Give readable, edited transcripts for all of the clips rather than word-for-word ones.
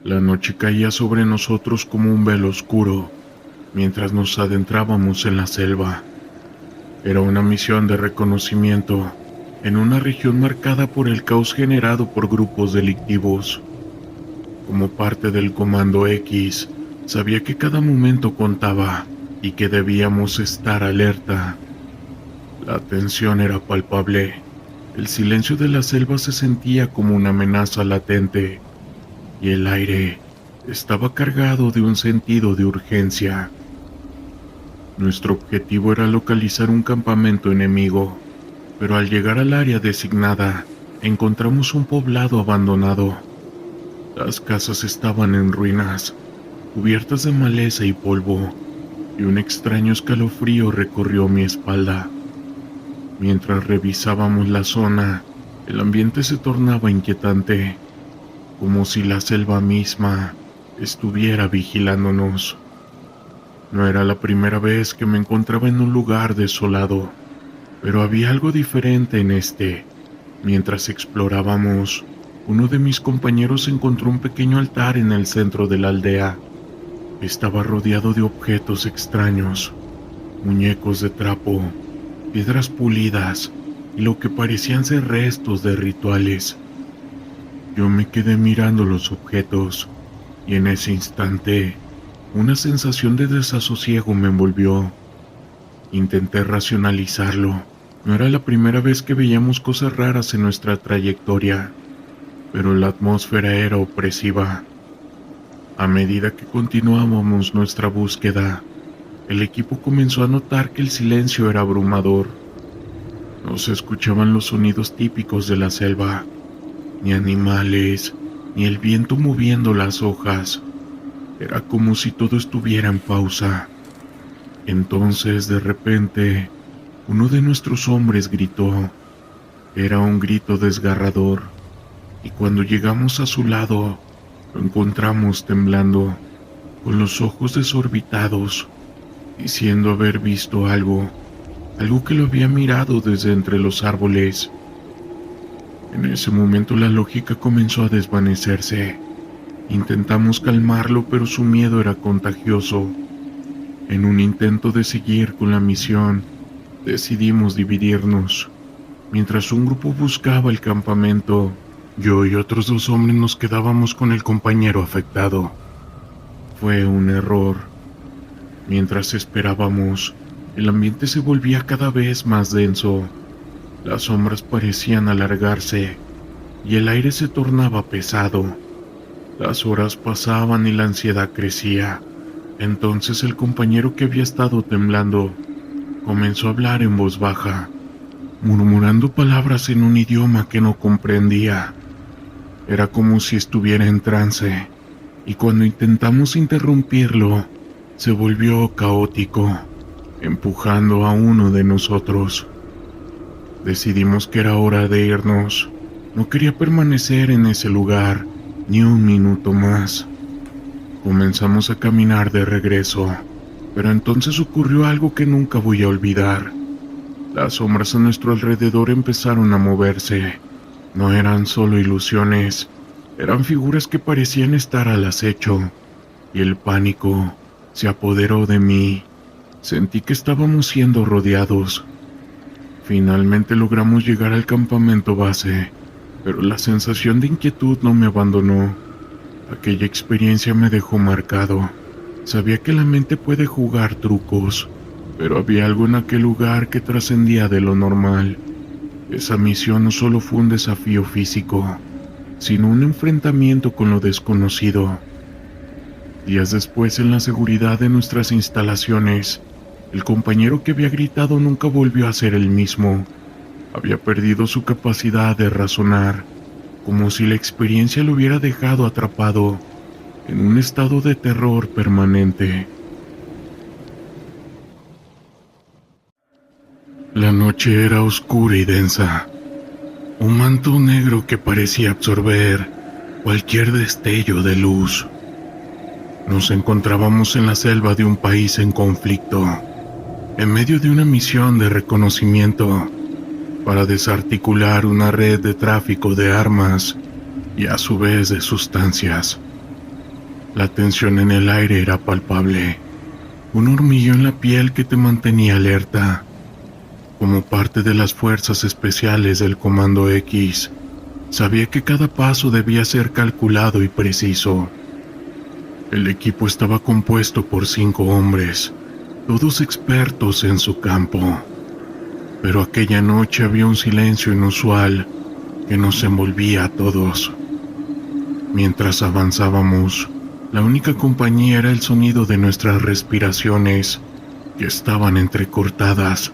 La noche caía sobre nosotros como un velo oscuro, mientras nos adentrábamos en la selva. Era una misión de reconocimiento, en una región marcada por el caos generado por grupos delictivos. Como parte del Comando X, sabía que cada momento contaba y que debíamos estar alerta. La tensión era palpable. El silencio de la selva se sentía como una amenaza latente, y el aire estaba cargado de un sentido de urgencia. Nuestro objetivo era localizar un campamento enemigo, pero al llegar al área designada, encontramos un poblado abandonado. Las casas estaban en ruinas, cubiertas de maleza y polvo, y un extraño escalofrío recorrió mi espalda. Mientras revisábamos la zona, el ambiente se tornaba inquietante, como si la selva misma estuviera vigilándonos. No era la primera vez que me encontraba en un lugar desolado, pero había algo diferente en este. Mientras explorábamos, uno de mis compañeros encontró un pequeño altar en el centro de la aldea. Estaba rodeado de objetos extraños, muñecos de trapo, piedras pulidas y lo que parecían ser restos de rituales. Yo me quedé mirando los objetos, y en ese instante, una sensación de desasosiego me envolvió. Intenté racionalizarlo. No era la primera vez que veíamos cosas raras en nuestra trayectoria, pero la atmósfera era opresiva. A medida que continuábamos nuestra búsqueda, el equipo comenzó a notar que el silencio era abrumador. No se escuchaban los sonidos típicos de la selva, ni animales, ni el viento moviendo las hojas. Era como si todo estuviera en pausa. Entonces, de repente, uno de nuestros hombres gritó. Era un grito desgarrador, y cuando llegamos a su lado, lo encontramos temblando, con los ojos desorbitados, diciendo haber visto algo que lo había mirado desde entre los árboles. En ese momento la lógica comenzó a desvanecerse. Intentamos calmarlo, pero su miedo era contagioso. En un intento de seguir con la misión, decidimos dividirnos. Mientras un grupo buscaba el campamento, yo y otros 2 hombres nos quedábamos con el compañero afectado. Fue un error. Mientras esperábamos, el ambiente se volvía cada vez más denso. Las sombras parecían alargarse, y el aire se tornaba pesado. Las horas pasaban y la ansiedad crecía. Entonces el compañero que había estado temblando comenzó a hablar en voz baja, murmurando palabras en un idioma que no comprendía. Era como si estuviera en trance, y cuando intentamos interrumpirlo, se volvió caótico, empujando a uno de nosotros. Decidimos que era hora de irnos. No quería permanecer en ese lugar ni un minuto más. Comenzamos a caminar de regreso, pero entonces ocurrió algo que nunca voy a olvidar. Las sombras a nuestro alrededor empezaron a moverse. No eran solo ilusiones, eran figuras que parecían estar al acecho, y el pánico se apoderó de mí. Sentí que estábamos siendo rodeados. Finalmente logramos llegar al campamento base, pero la sensación de inquietud no me abandonó. Aquella experiencia me dejó marcado. Sabía que la mente puede jugar trucos, pero había algo en aquel lugar que trascendía de lo normal. Esa misión no solo fue un desafío físico, sino un enfrentamiento con lo desconocido. Días después, en la seguridad de nuestras instalaciones, el compañero que había gritado nunca volvió a ser el mismo. Había perdido su capacidad de razonar, como si la experiencia lo hubiera dejado atrapado en un estado de terror permanente. La noche era oscura y densa. Un manto negro que parecía absorber cualquier destello de luz. Nos encontrábamos en la selva de un país en conflicto, en medio de una misión de reconocimiento para desarticular una red de tráfico de armas y a su vez de sustancias. La tensión en el aire era palpable, un hormigueo en la piel que te mantenía alerta. Como parte de las fuerzas especiales del Comando X, sabía que cada paso debía ser calculado y preciso. El equipo estaba compuesto por 5 hombres, todos expertos en su campo. Pero aquella noche había un silencio inusual que nos envolvía a todos. Mientras avanzábamos, la única compañía era el sonido de nuestras respiraciones, que estaban entrecortadas,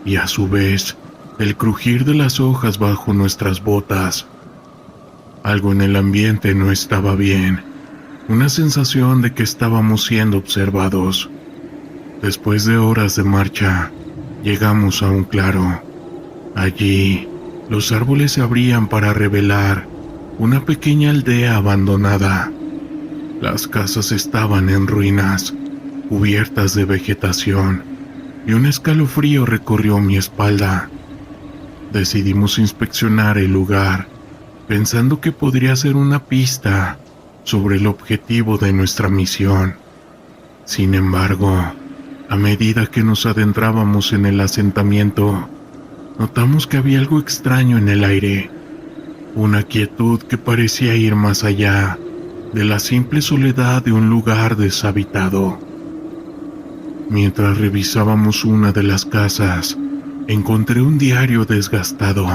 y a su vez, el crujir de las hojas bajo nuestras botas. Algo en el ambiente no estaba bien, una sensación de que estábamos siendo observados. Después de horas de marcha, llegamos a un claro. Allí, los árboles se abrían para revelar una pequeña aldea abandonada. Las casas estaban en ruinas, cubiertas de vegetación, y un escalofrío recorrió mi espalda. Decidimos inspeccionar el lugar, pensando que podría ser una pista sobre el objetivo de nuestra misión. Sin embargo, a medida que nos adentrábamos en el asentamiento, notamos que había algo extraño en el aire, una quietud que parecía ir más allá de la simple soledad de un lugar deshabitado. Mientras revisábamos una de las casas, encontré un diario desgastado.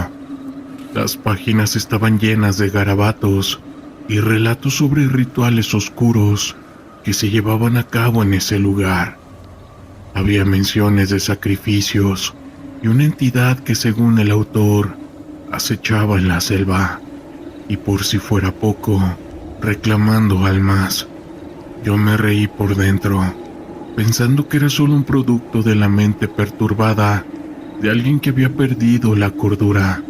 Las páginas estaban llenas de garabatos y relatos sobre rituales oscuros que se llevaban a cabo en ese lugar. Había menciones de sacrificios y una entidad que, según el autor, acechaba en la selva, y por si fuera poco, reclamando almas. Yo me reí por dentro, pensando que era solo un producto de la mente perturbada de alguien que había perdido la cordura.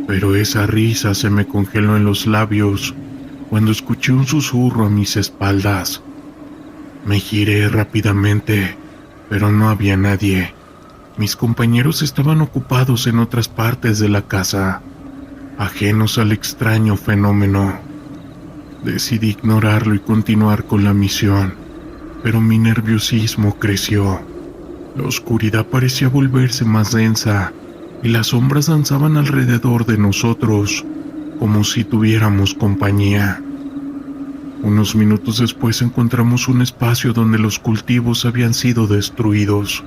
Pero esa risa se me congeló en los labios cuando escuché un susurro a mis espaldas. Me giré rápidamente, pero no había nadie. Mis compañeros estaban ocupados en otras partes de la casa, ajenos al extraño fenómeno. Decidí ignorarlo y continuar con la misión, pero mi nerviosismo creció. La oscuridad parecía volverse más densa y las sombras danzaban alrededor de nosotros, como si tuviéramos compañía. Unos minutos después encontramos un espacio donde los cultivos habían sido destruidos,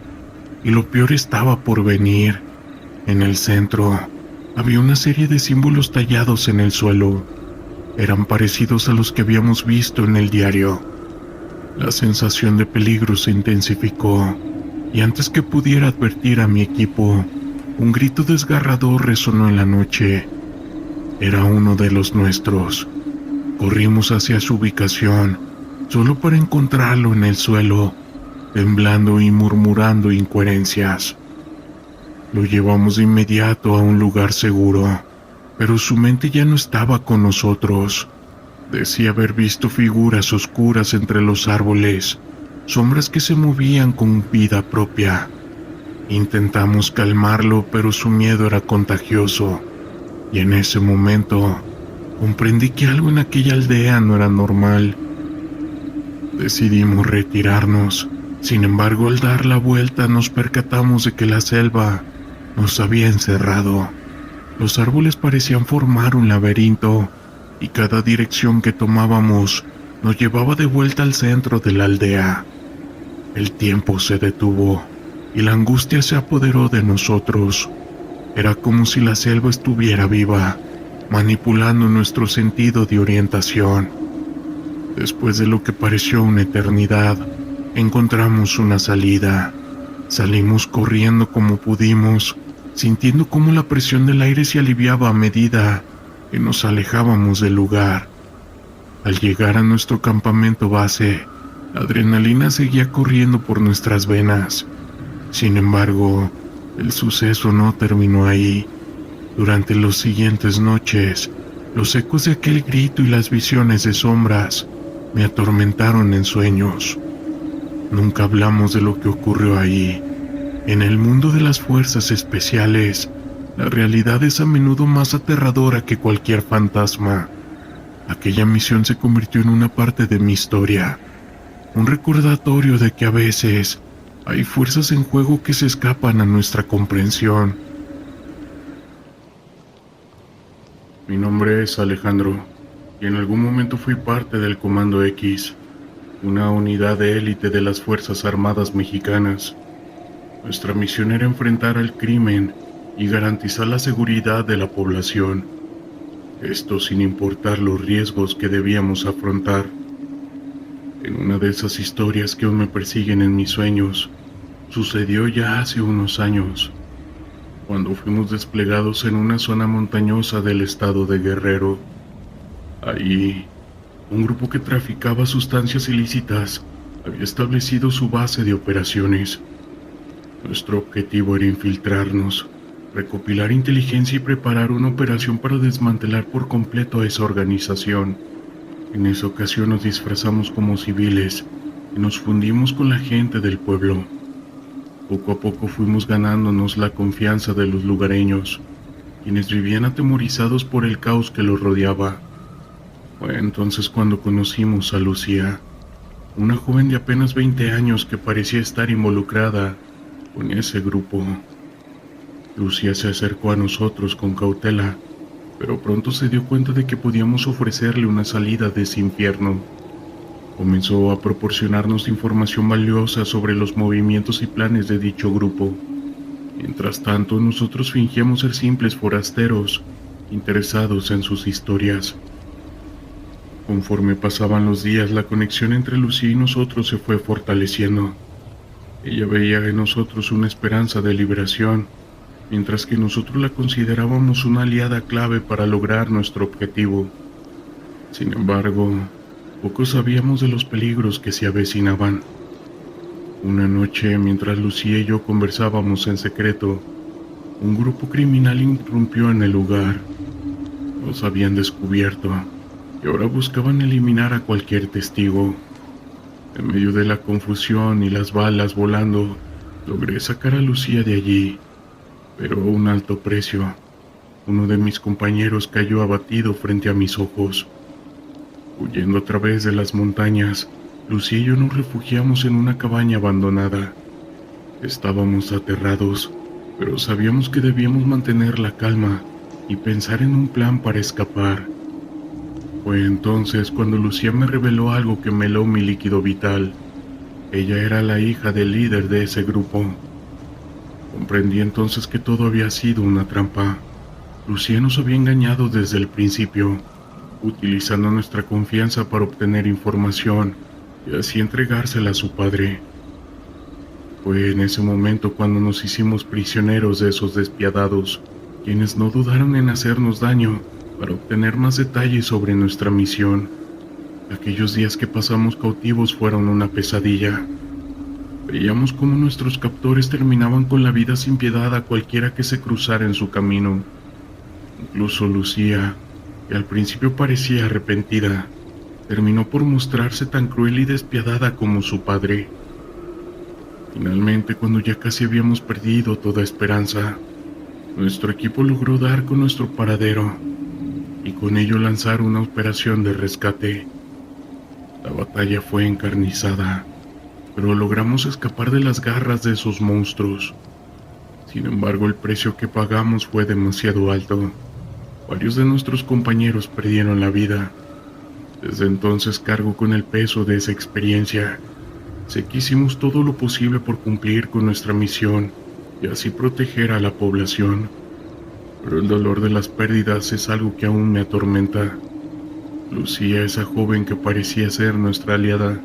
y lo peor estaba por venir. En el centro había una serie de símbolos tallados en el suelo. Eran parecidos a los que habíamos visto en el diario. La sensación de peligro se intensificó, y antes que pudiera advertir a mi equipo, un grito desgarrador resonó en la noche. Era uno de los nuestros. Corrimos hacia su ubicación, solo para encontrarlo en el suelo, temblando y murmurando incoherencias. Lo llevamos de inmediato a un lugar seguro, pero su mente ya no estaba con nosotros. Decía haber visto figuras oscuras entre los árboles, sombras que se movían con vida propia. Intentamos calmarlo, pero su miedo era contagioso, y en ese momento comprendí que algo en aquella aldea no era normal. Decidimos retirarnos. Sin embargo, al dar la vuelta nos percatamos de que la selva nos había encerrado. Los árboles parecían formar un laberinto, y cada dirección que tomábamos nos llevaba de vuelta al centro de la aldea. El tiempo se detuvo, y la angustia se apoderó de nosotros. Era como si la selva estuviera viva, manipulando nuestro sentido de orientación. Después de lo que pareció una eternidad, encontramos una salida. Salimos corriendo como pudimos, sintiendo cómo la presión del aire se aliviaba a medida que nos alejábamos del lugar. Al llegar a nuestro campamento base, la adrenalina seguía corriendo por nuestras venas. Sin embargo, el suceso no terminó ahí. Durante las siguientes noches, los ecos de aquel grito y las visiones de sombras me atormentaron en sueños. Nunca hablamos de lo que ocurrió ahí. En el mundo de las fuerzas especiales, la realidad es a menudo más aterradora que cualquier fantasma. Aquella misión se convirtió en una parte de mi historia, un recordatorio de que a veces hay fuerzas en juego que se escapan a nuestra comprensión. Mi nombre es Alejandro, y en algún momento fui parte del Comando X, una unidad de élite de las Fuerzas Armadas Mexicanas. Nuestra misión era enfrentar al crimen y garantizar la seguridad de la población, esto sin importar los riesgos que debíamos afrontar. En una de esas historias que aún me persiguen en mis sueños, sucedió ya hace unos años, cuando fuimos desplegados en una zona montañosa del estado de Guerrero. Allí, un grupo que traficaba sustancias ilícitas había establecido su base de operaciones. Nuestro objetivo era infiltrarnos, recopilar inteligencia y preparar una operación para desmantelar por completo a esa organización. En esa ocasión nos disfrazamos como civiles y nos fundimos con la gente del pueblo. Poco a poco fuimos ganándonos la confianza de los lugareños, quienes vivían atemorizados por el caos que los rodeaba. Fue entonces cuando conocimos a Lucía, una joven de apenas 20 años que parecía estar involucrada con ese grupo. Lucía se acercó a nosotros con cautela, pero pronto se dio cuenta de que podíamos ofrecerle una salida de ese infierno. Comenzó a proporcionarnos información valiosa sobre los movimientos y planes de dicho grupo. Mientras tanto, nosotros fingíamos ser simples forasteros, interesados en sus historias. Conforme pasaban los días, la conexión entre Lucía y nosotros se fue fortaleciendo. Ella veía en nosotros una esperanza de liberación, mientras que nosotros la considerábamos una aliada clave para lograr nuestro objetivo. Sin embargo, poco sabíamos de los peligros que se avecinaban. Una noche, mientras Lucía y yo conversábamos en secreto, un grupo criminal irrumpió en el lugar. Nos habían descubierto y ahora buscaban eliminar a cualquier testigo. En medio de la confusión y las balas volando, logré sacar a Lucía de allí, pero a un alto precio. Uno de mis compañeros cayó abatido frente a mis ojos. Huyendo a través de las montañas, Lucía y yo nos refugiamos en una cabaña abandonada. Estábamos aterrados, pero sabíamos que debíamos mantener la calma y pensar en un plan para escapar. Fue entonces cuando Lucía me reveló algo que me heló mi líquido vital. Ella era la hija del líder de ese grupo. Comprendí entonces que todo había sido una trampa. Lucía nos había engañado desde el principio, utilizando nuestra confianza para obtener información y así entregársela a su padre. Fue en ese momento cuando nos hicimos prisioneros de esos despiadados, quienes no dudaron en hacernos daño para obtener más detalles sobre nuestra misión. Aquellos días que pasamos cautivos fueron una pesadilla. Veíamos cómo nuestros captores terminaban con la vida sin piedad a cualquiera que se cruzara en su camino. Incluso Lucía, que al principio parecía arrepentida, terminó por mostrarse tan cruel y despiadada como su padre. Finalmente, cuando ya casi habíamos perdido toda esperanza, nuestro equipo logró dar con nuestro paradero y con ello lanzar una operación de rescate. La batalla fue encarnizada, pero logramos escapar de las garras de esos monstruos. Sin embargo, el precio que pagamos fue demasiado alto. Varios de nuestros compañeros perdieron la vida. Desde entonces cargo con el peso de esa experiencia. Sé que hicimos todo lo posible por cumplir con nuestra misión y así proteger a la población. Pero el dolor de las pérdidas es algo que aún me atormenta. Lucía, esa joven que parecía ser nuestra aliada,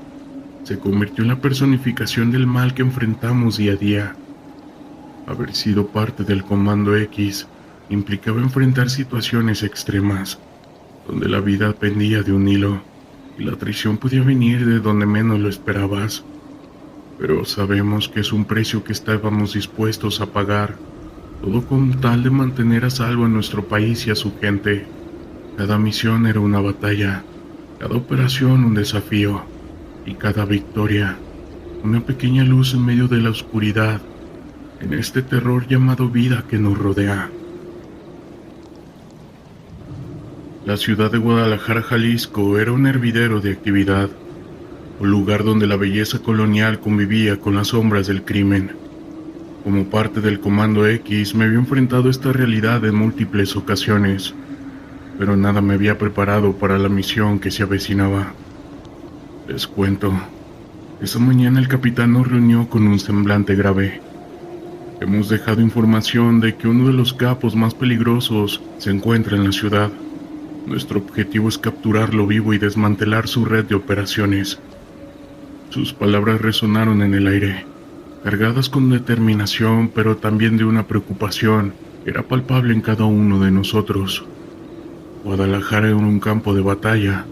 se convirtió en la personificación del mal que enfrentamos día a día. Haber sido parte del Comando X implicaba enfrentar situaciones extremas, donde la vida pendía de un hilo y la traición podía venir de donde menos lo esperabas. Pero sabemos que es un precio que estábamos dispuestos a pagar, todo con tal de mantener a salvo a nuestro país y a su gente. Cada misión era una batalla, cada operación un desafío, y cada victoria una pequeña luz en medio de la oscuridad, en este terror llamado vida que nos rodea. La ciudad de Guadalajara, Jalisco, era un hervidero de actividad, un lugar donde la belleza colonial convivía con las sombras del crimen. Como parte del Comando X, me había enfrentado a esta realidad en múltiples ocasiones, pero nada me había preparado para la misión que se avecinaba. Les cuento, esa mañana el capitán nos reunió con un semblante grave. Hemos dejado información de que uno de los capos más peligrosos se encuentra en la ciudad. Nuestro objetivo es capturarlo vivo y desmantelar su red de operaciones. Sus palabras resonaron en el aire, cargadas con determinación, pero también de una preocupación que era palpable en cada uno de nosotros. Guadalajara era un campo de batalla,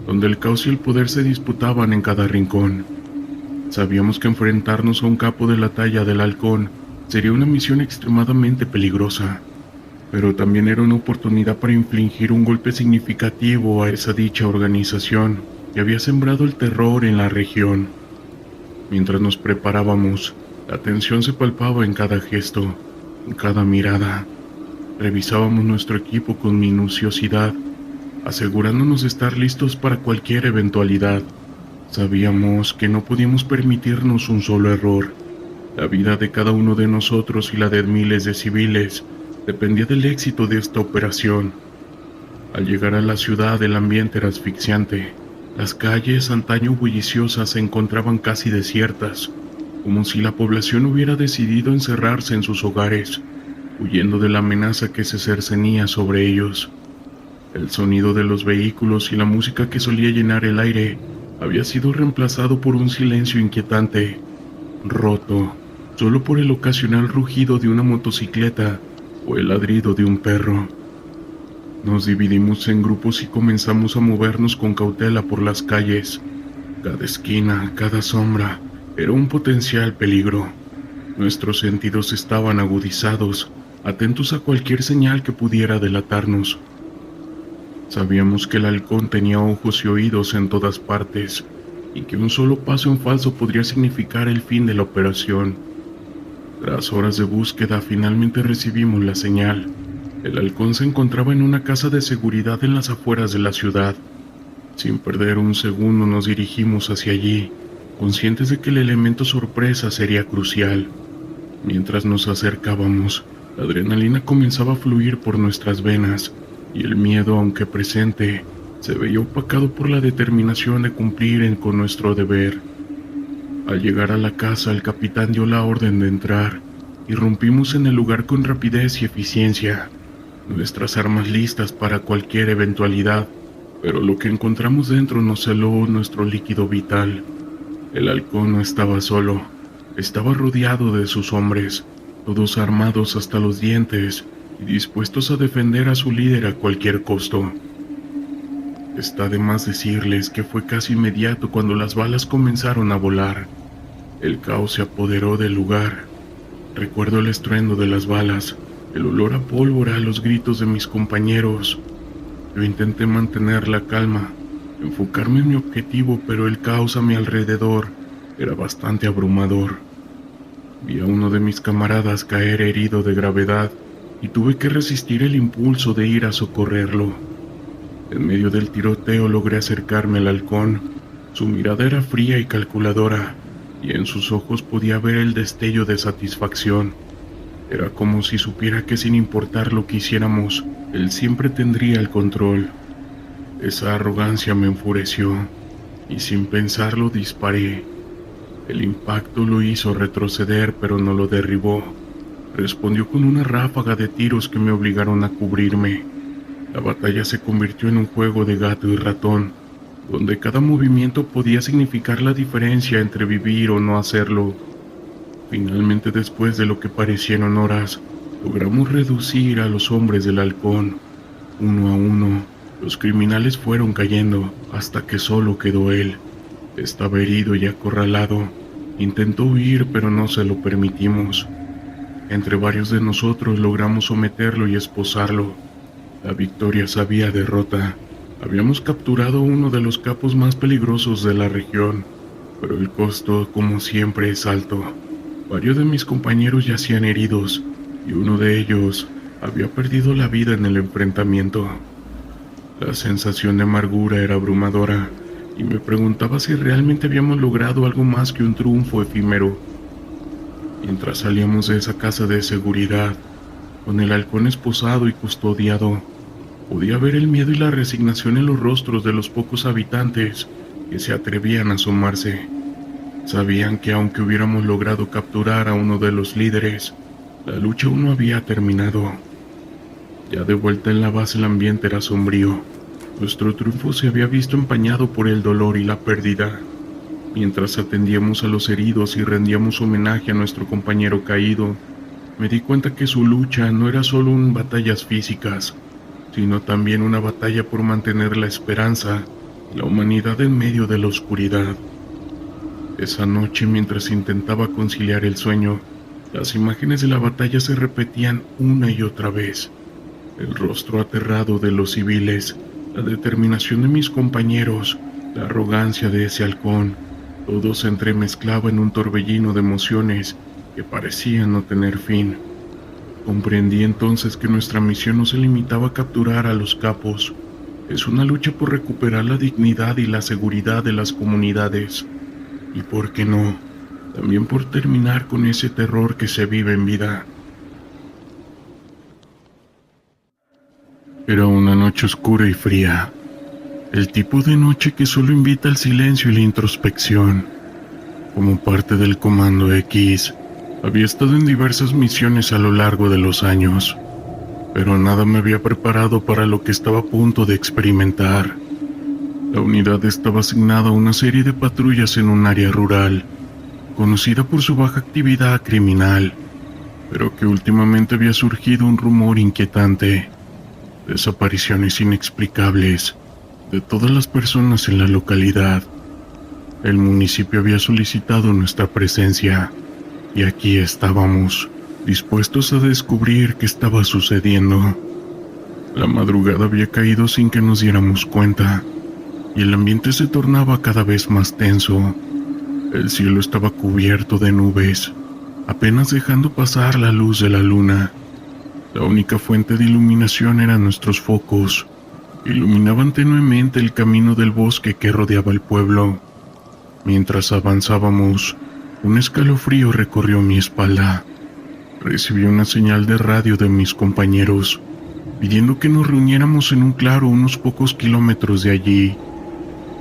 donde el caos y el poder se disputaban en cada rincón. Sabíamos que enfrentarnos a un capo de la talla del Halcón sería una misión extremadamente peligrosa, pero también era una oportunidad para infligir un golpe significativo a esa dicha organización que había sembrado el terror en la región. Mientras nos preparábamos, la tensión se palpaba en cada gesto, en cada mirada. Revisábamos nuestro equipo con minuciosidad, asegurándonos de estar listos para cualquier eventualidad. Sabíamos que no podíamos permitirnos un solo error. La vida de cada uno de nosotros y la de miles de civiles dependía del éxito de esta operación. Al llegar a la ciudad, el ambiente era asfixiante. Las calles, antaño bulliciosas, se encontraban casi desiertas, como si la población hubiera decidido encerrarse en sus hogares, huyendo de la amenaza que se cercenía sobre ellos. El sonido de los vehículos y la música que solía llenar el aire había sido reemplazado por un silencio inquietante, roto solo por el ocasional rugido de una motocicleta o el ladrido de un perro. Nos dividimos en grupos y comenzamos a movernos con cautela por las calles. Cada esquina, cada sombra, era un potencial peligro. Nuestros sentidos estaban agudizados, atentos a cualquier señal que pudiera delatarnos. Sabíamos que el Halcón tenía ojos y oídos en todas partes, y que un solo paso en falso podría significar el fin de la operación. Tras horas de búsqueda, finalmente recibimos la señal. El Halcón se encontraba en una casa de seguridad en las afueras de la ciudad. Sin perder un segundo nos dirigimos hacia allí, conscientes de que el elemento sorpresa sería crucial. Mientras nos acercábamos, la adrenalina comenzaba a fluir por nuestras venas, y el miedo, aunque presente, se veía opacado por la determinación de cumplir con nuestro deber. Al llegar a la casa, el capitán dio la orden de entrar. Irrumpimos en el lugar con rapidez y eficiencia, nuestras armas listas para cualquier eventualidad, pero lo que encontramos dentro nos heló nuestro líquido vital. El Halcón no estaba solo, estaba rodeado de sus hombres, todos armados hasta los dientes y dispuestos a defender a su líder a cualquier costo. Está de más decirles que fue casi inmediato cuando las balas comenzaron a volar. El caos se apoderó del lugar. Recuerdo el estruendo de las balas, el olor a pólvora, los gritos de mis compañeros. Yo intenté mantener la calma, enfocarme en mi objetivo, pero el caos a mi alrededor era bastante abrumador. Vi a uno de mis camaradas caer herido de gravedad y tuve que resistir el impulso de ir a socorrerlo. En medio del tiroteo logré acercarme al Halcón. Su mirada era fría y calculadora, y en sus ojos podía ver el destello de satisfacción. Era como si supiera que sin importar lo que hiciéramos, él siempre tendría el control. Esa arrogancia me enfureció, y sin pensarlo disparé. El impacto lo hizo retroceder, pero no lo derribó. Respondió con una ráfaga de tiros que me obligaron a cubrirme. La batalla se convirtió en un juego de gato y ratón, donde cada movimiento podía significar la diferencia entre vivir o no hacerlo. Finalmente, después de lo que parecieron horas, logramos reducir a los hombres del Halcón. Uno a uno, los criminales fueron cayendo hasta que solo quedó él. Estaba herido y acorralado. Intentó huir, pero no se lo permitimos. Entre varios de nosotros logramos someterlo y esposarlo. La victoria sabía derrota. Habíamos capturado a uno de los capos más peligrosos de la región, pero el costo, como siempre, es alto. Varios de mis compañeros yacían heridos, y uno de ellos había perdido la vida en el enfrentamiento. La sensación de amargura era abrumadora y me preguntaba si realmente habíamos logrado algo más que un triunfo efímero. Mientras salíamos de esa casa de seguridad, con el halcón esposado y custodiado, podía ver el miedo y la resignación en los rostros de los pocos habitantes que se atrevían a asomarse. Sabían que aunque hubiéramos logrado capturar a uno de los líderes, la lucha aún no había terminado. Ya de vuelta en la base el ambiente era sombrío. Nuestro triunfo se había visto empañado por el dolor y la pérdida. Mientras atendíamos a los heridos y rendíamos homenaje a nuestro compañero caído, me di cuenta que su lucha no era solo en batallas físicas, sino también una batalla por mantener la esperanza y la humanidad en medio de la oscuridad. Esa noche, mientras intentaba conciliar el sueño, las imágenes de la batalla se repetían una y otra vez. El rostro aterrado de los civiles, la determinación de mis compañeros, la arrogancia de ese halcón, todo se entremezclaba en un torbellino de emociones que parecían no tener fin. Comprendí entonces que nuestra misión no se limitaba a capturar a los capos. Es una lucha por recuperar la dignidad y la seguridad de las comunidades. Y por qué no, también por terminar con ese terror que se vive en vida. Era una noche oscura y fría. El tipo de noche que solo invita al silencio y la introspección. Como parte del Comando X, había estado en diversas misiones a lo largo de los años, pero nada me había preparado para lo que estaba a punto de experimentar. La unidad estaba asignada a una serie de patrullas en un área rural, conocida por su baja actividad criminal, pero que últimamente había surgido un rumor inquietante. Desapariciones inexplicables de todas las personas en la localidad. El municipio había solicitado nuestra presencia, y aquí estábamos, dispuestos a descubrir qué estaba sucediendo. La madrugada había caído sin que nos diéramos cuenta, y el ambiente se tornaba cada vez más tenso. El cielo estaba cubierto de nubes, apenas dejando pasar la luz de la luna. La única fuente de iluminación eran nuestros focos, que iluminaban tenuemente el camino del bosque que rodeaba el pueblo. Mientras avanzábamos, un escalofrío recorrió mi espalda. Recibí una señal de radio de mis compañeros, pidiendo que nos reuniéramos en un claro unos pocos kilómetros de allí.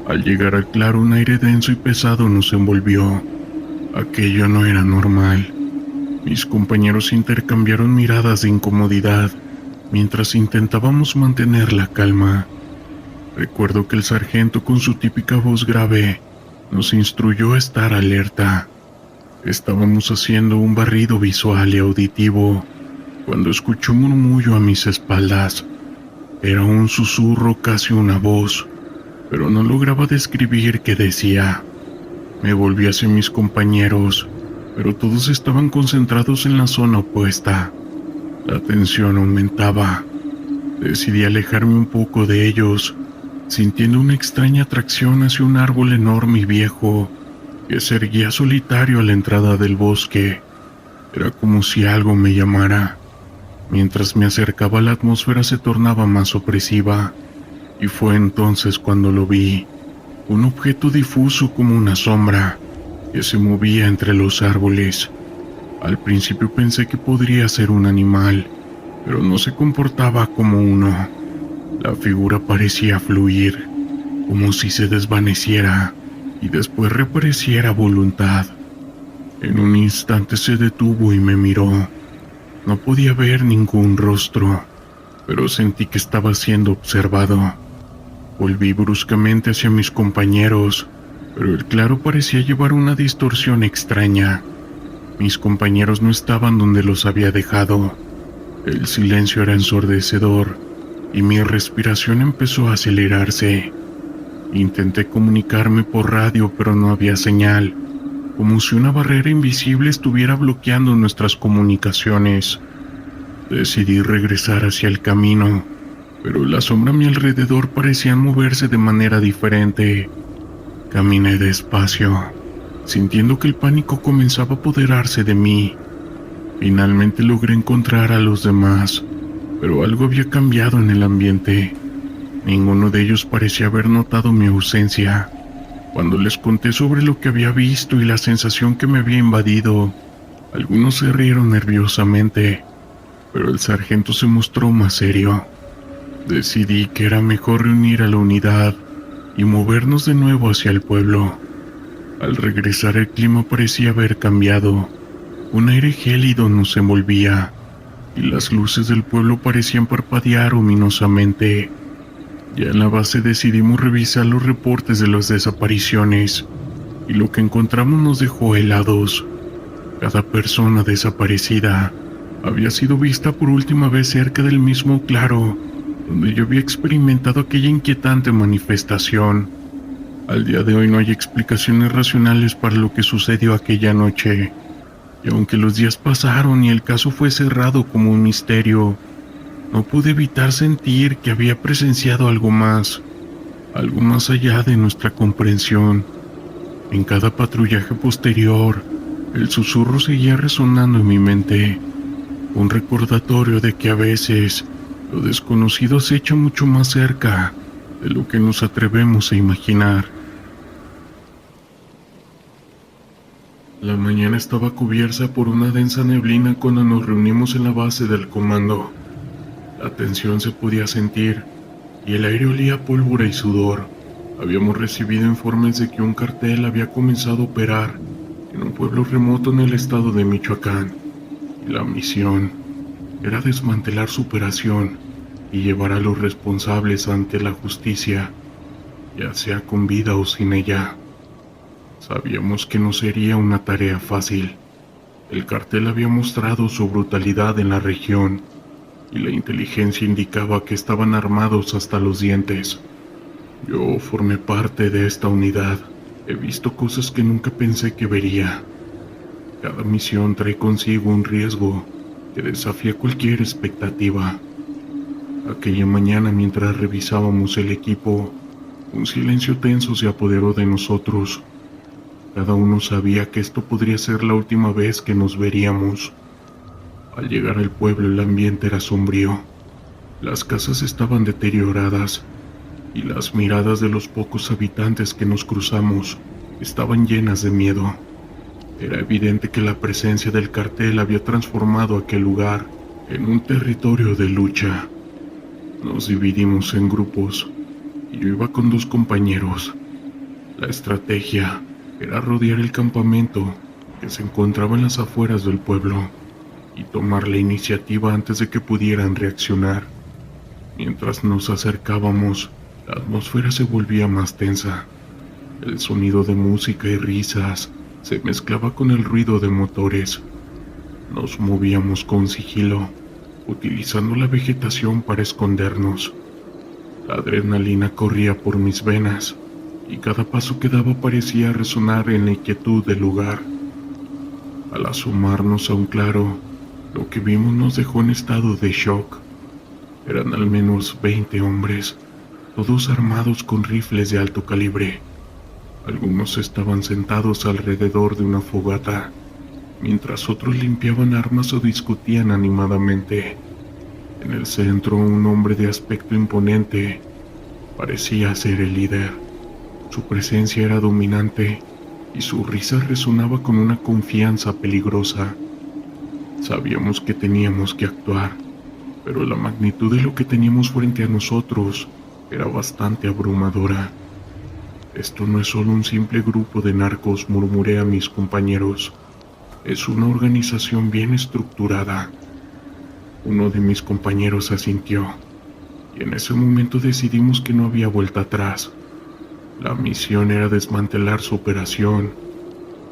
Al llegar al claro, un aire denso y pesado nos envolvió. Aquello no era normal. Mis compañeros intercambiaron miradas de incomodidad mientras intentábamos mantener la calma. Recuerdo que el sargento, con su típica voz grave, nos instruyó a estar alerta. Estábamos haciendo un barrido visual y auditivo cuando escuché un murmullo a mis espaldas. Era un susurro, casi una voz, pero no lograba describir qué decía. Me volví hacia mis compañeros, pero todos estaban concentrados en la zona opuesta. La tensión aumentaba. Decidí alejarme un poco de ellos, sintiendo una extraña atracción hacia un árbol enorme y viejo que se erguía solitario a la entrada del bosque. Era como si algo me llamara. Mientras me acercaba, la atmósfera se tornaba más opresiva, y fue entonces cuando lo vi. Un objeto difuso como una sombra que se movía entre los árboles. Al principio pensé que podría ser un animal, pero no se comportaba como uno. La figura parecía fluir, como si se desvaneciera y después reapareciera a voluntad. En un instante se detuvo y me miró. No podía ver ningún rostro, pero sentí que estaba siendo observado. Volví bruscamente hacia mis compañeros, pero el claro parecía llevar una distorsión extraña. Mis compañeros no estaban donde los había dejado. El silencio era ensordecedor y mi respiración empezó a acelerarse. Intenté comunicarme por radio, pero no había señal, como si una barrera invisible estuviera bloqueando nuestras comunicaciones. Decidí regresar hacia el camino, pero la sombra a mi alrededor parecían moverse de manera diferente. Caminé despacio, sintiendo que el pánico comenzaba a apoderarse de mí. Finalmente logré encontrar a los demás, pero algo había cambiado en el ambiente. Ninguno de ellos parecía haber notado mi ausencia. Cuando les conté sobre lo que había visto y la sensación que me había invadido, algunos se rieron nerviosamente, pero el sargento se mostró más serio. Decidí que era mejor reunir a la unidad y movernos de nuevo hacia el pueblo. Al regresar el clima parecía haber cambiado. Un aire gélido nos envolvía y las luces del pueblo parecían parpadear ominosamente. Ya en la base decidimos revisar los reportes de las desapariciones y lo que encontramos nos dejó helados. Cada persona desaparecida había sido vista por última vez cerca del mismo claro donde yo había experimentado aquella inquietante manifestación. Al día de hoy no hay explicaciones racionales para lo que sucedió aquella noche, y aunque los días pasaron y el caso fue cerrado como un misterio, no pude evitar sentir que había presenciado algo más allá de nuestra comprensión. En cada patrullaje posterior, el susurro seguía resonando en mi mente, un recordatorio de que a veces lo desconocido acecha mucho más cerca de lo que nos atrevemos a imaginar. La mañana estaba cubierta por una densa neblina cuando nos reunimos en la base del comando. La tensión se podía sentir y el aire olía a pólvora y sudor. Habíamos recibido informes de que un cartel había comenzado a operar en un pueblo remoto en el estado de Michoacán, y la misión era desmantelar su operación y llevar a los responsables ante la justicia, ya sea con vida o sin ella. Sabíamos que no sería una tarea fácil. El cartel había mostrado su brutalidad en la región y la inteligencia indicaba que estaban armados hasta los dientes. Yo formé parte de esta unidad. He visto cosas que nunca pensé que vería. Cada misión trae consigo un riesgo que desafía cualquier expectativa. Aquella mañana, mientras revisábamos el equipo, un silencio tenso se apoderó de nosotros. Cada uno sabía que esto podría ser la última vez que nos veríamos. Al llegar al pueblo, el ambiente era sombrío. Las casas estaban deterioradas y las miradas de los pocos habitantes que nos cruzamos estaban llenas de miedo. Era evidente que la presencia del cartel había transformado aquel lugar en un territorio de lucha. Nos dividimos en grupos y yo iba con 2 compañeros. La estrategia era rodear el campamento que se encontraba en las afueras del pueblo y tomar la iniciativa antes de que pudieran reaccionar. Mientras nos acercábamos, la atmósfera se volvía más tensa. El sonido de música y risas se mezclaba con el ruido de motores. Nos movíamos con sigilo, utilizando la vegetación para escondernos. La adrenalina corría por mis venas y cada paso que daba parecía resonar en la inquietud del lugar. Al asomarnos a un claro, lo que vimos nos dejó en estado de shock. Eran al menos 20 hombres, todos armados con rifles de alto calibre. Algunos estaban sentados alrededor de una fogata, mientras otros limpiaban armas o discutían animadamente. En el centro, un hombre de aspecto imponente parecía ser el líder. Su presencia era dominante y su risa resonaba con una confianza peligrosa. Sabíamos que teníamos que actuar, pero la magnitud de lo que teníamos frente a nosotros era bastante abrumadora. Esto no es solo un simple grupo de narcos, murmuré a mis compañeros. Es una organización bien estructurada. Uno de mis compañeros asintió, y en ese momento decidimos que no había vuelta atrás. La misión era desmantelar su operación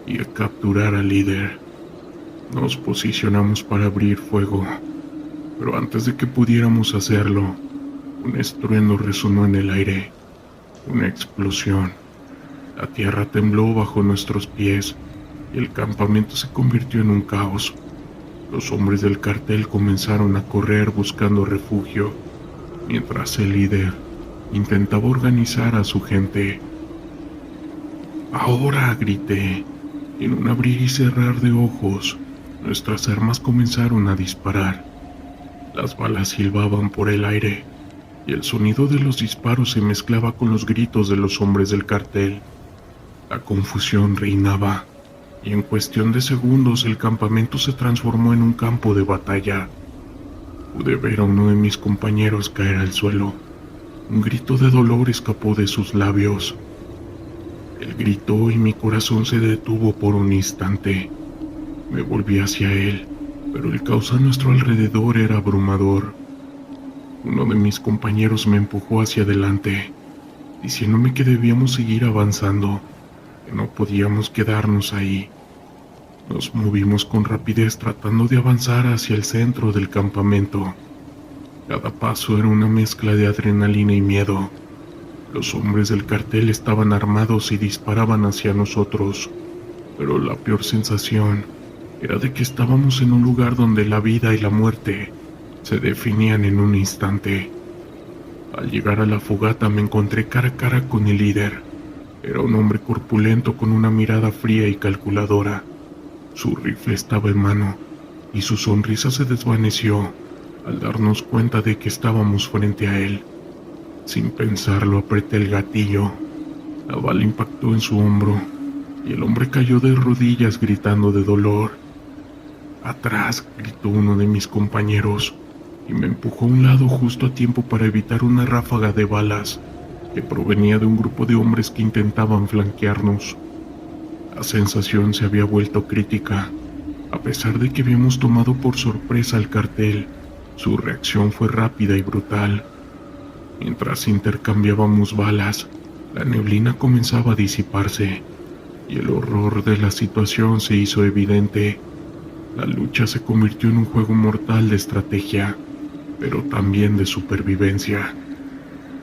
y capturar al líder. Nos posicionamos para abrir fuego, pero antes de que pudiéramos hacerlo, un estruendo resonó en el aire. Una explosión. La tierra tembló bajo nuestros pies y el campamento se convirtió en un caos. Los hombres del cartel comenzaron a correr buscando refugio, mientras el líder intentaba organizar a su gente. ¡Ahora!, grité. En un abrir y cerrar de ojos, nuestras armas comenzaron a disparar. Las balas silbaban por el aire y el sonido de los disparos se mezclaba con los gritos de los hombres del cartel. La confusión reinaba, y en cuestión de segundos el campamento se transformó en un campo de batalla. Pude ver a uno de mis compañeros caer al suelo. Un grito de dolor escapó de sus labios. Él gritó y mi corazón se detuvo por un instante. Me volví hacia él, pero el caos a nuestro alrededor era abrumador. Uno de mis compañeros me empujó hacia adelante, diciéndome que debíamos seguir avanzando, que no podíamos quedarnos ahí. Nos movimos con rapidez tratando de avanzar hacia el centro del campamento. Cada paso era una mezcla de adrenalina y miedo. Los hombres del cartel estaban armados y disparaban hacia nosotros, pero la peor sensación era de que estábamos en un lugar donde la vida y la muerte se definían en un instante. Al llegar a la fogata me encontré cara a cara con el líder. Era un hombre corpulento con una mirada fría y calculadora. Su rifle estaba en mano y su sonrisa se desvaneció al darnos cuenta de que estábamos frente a él. Sin pensarlo apreté el gatillo. La bala impactó en su hombro y el hombre cayó de rodillas gritando de dolor. «¡Atrás!», gritó uno de mis compañeros y me empujó a un lado justo a tiempo para evitar una ráfaga de balas que provenía de un grupo de hombres que intentaban flanquearnos. La sensación se había vuelto crítica. A pesar de que habíamos tomado por sorpresa al cartel, su reacción fue rápida y brutal. Mientras intercambiábamos balas, la neblina comenzaba a disiparse y el horror de la situación se hizo evidente. La lucha se convirtió en un juego mortal de estrategia, pero también de supervivencia.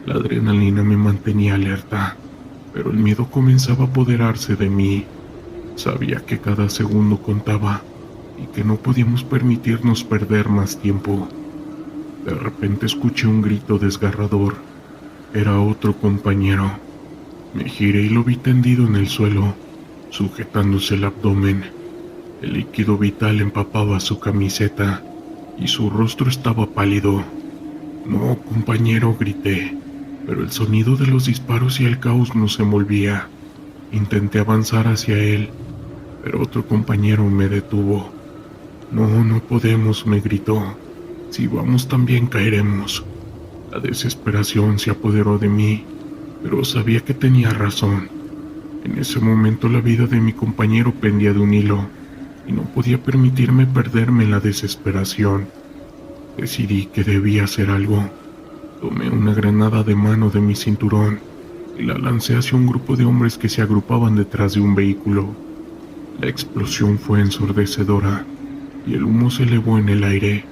La adrenalina me mantenía alerta, pero el miedo comenzaba a apoderarse de mí. Sabía que cada segundo contaba y que no podíamos permitirnos perder más tiempo. De repente escuché un grito desgarrador. Era otro compañero. Me giré y lo vi tendido en el suelo, sujetándose el abdomen. El líquido vital empapaba su camiseta y su rostro estaba pálido. «No, compañero», grité, pero el sonido de los disparos y el caos nos envolvía. Intenté avanzar hacia él, pero otro compañero me detuvo. «No, no podemos», me gritó. «Si vamos también caeremos». La desesperación se apoderó de mí, pero sabía que tenía razón. En ese momento la vida de mi compañero pendía de un hilo, y no podía permitirme perderme en la desesperación. Decidí que debía hacer algo. Tomé una granada de mano de mi cinturón y la lancé hacia un grupo de hombres que se agrupaban detrás de un vehículo. La explosión fue ensordecedora y el humo se elevó en el aire.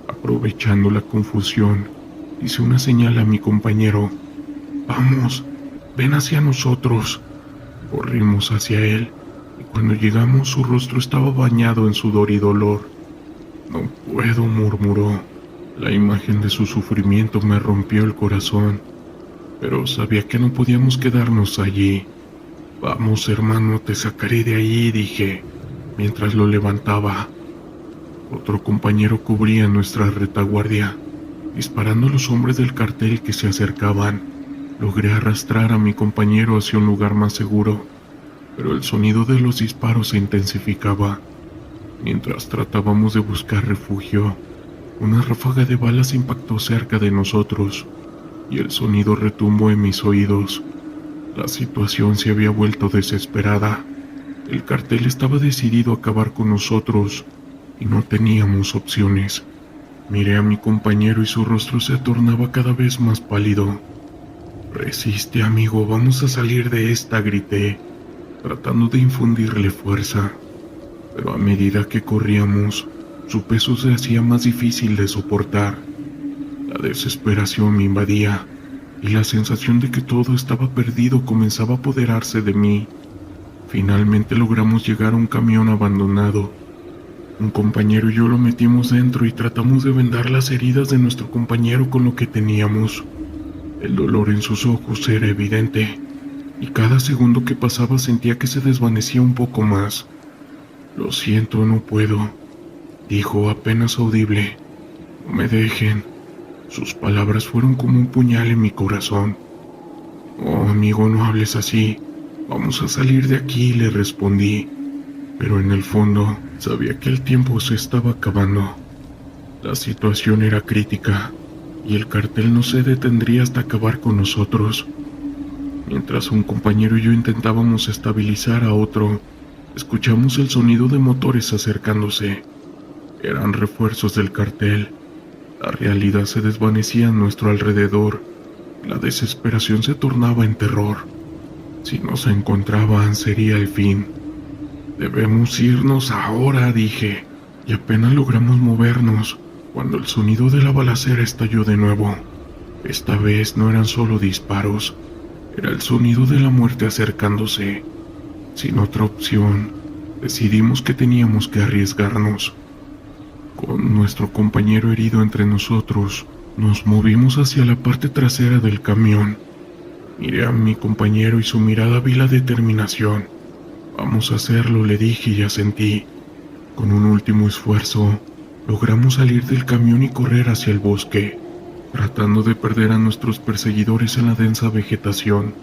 Aprovechando la confusión, hice una señal a mi compañero. «Vamos, ven hacia nosotros». Corrimos hacia él y cuando llegamos su rostro estaba bañado en sudor y dolor. «No puedo», murmuró. La imagen de su sufrimiento me rompió el corazón, pero sabía que no podíamos quedarnos allí. «Vamos, hermano, te sacaré de ahí», dije, mientras lo levantaba. Otro compañero cubría nuestra retaguardia. Disparando a los hombres del cartel que se acercaban, logré arrastrar a mi compañero hacia un lugar más seguro, pero el sonido de los disparos se intensificaba. Mientras tratábamos de buscar refugio, una ráfaga de balas impactó cerca de nosotros y el sonido retumbó en mis oídos. La situación se había vuelto desesperada. El cartel estaba decidido a acabar con nosotros y no teníamos opciones. Miré a mi compañero y su rostro se tornaba cada vez más pálido. «Resiste, amigo, vamos a salir de esta», grité, tratando de infundirle fuerza. Pero a medida que corríamos, su peso se hacía más difícil de soportar. La desesperación me invadía y la sensación de que todo estaba perdido comenzaba a apoderarse de mí. Finalmente logramos llegar a un camión abandonado. Un compañero y yo lo metimos dentro y tratamos de vendar las heridas de nuestro compañero con lo que teníamos. El dolor en sus ojos era evidente, y cada segundo que pasaba sentía que se desvanecía un poco más. «Lo siento, no puedo», dijo apenas audible. «No me dejen». Sus palabras fueron como un puñal en mi corazón. «Oh, amigo, no hables así. Vamos a salir de aquí», le respondí. Pero en el fondo sabía que el tiempo se estaba acabando. La situación era crítica y el cartel no se detendría hasta acabar con nosotros. Mientras un compañero y yo intentábamos estabilizar a otro, escuchamos el sonido de motores acercándose. Eran refuerzos del cartel. La realidad se desvanecía a nuestro alrededor. La desesperación se tornaba en terror. Si nos encontraban, sería el fin. «Debemos irnos ahora», dije, y apenas logramos movernos cuando el sonido de la balacera estalló de nuevo. Esta vez no eran solo disparos, era el sonido de la muerte acercándose. Sin otra opción, decidimos que teníamos que arriesgarnos. Con nuestro compañero herido entre nosotros, nos movimos hacia la parte trasera del camión. Miré a mi compañero y su mirada vi la determinación. «Vamos a hacerlo», le dije y asentí. Con un último esfuerzo, logramos salir del camión y correr hacia el bosque, tratando de perder a nuestros perseguidores en la densa vegetación.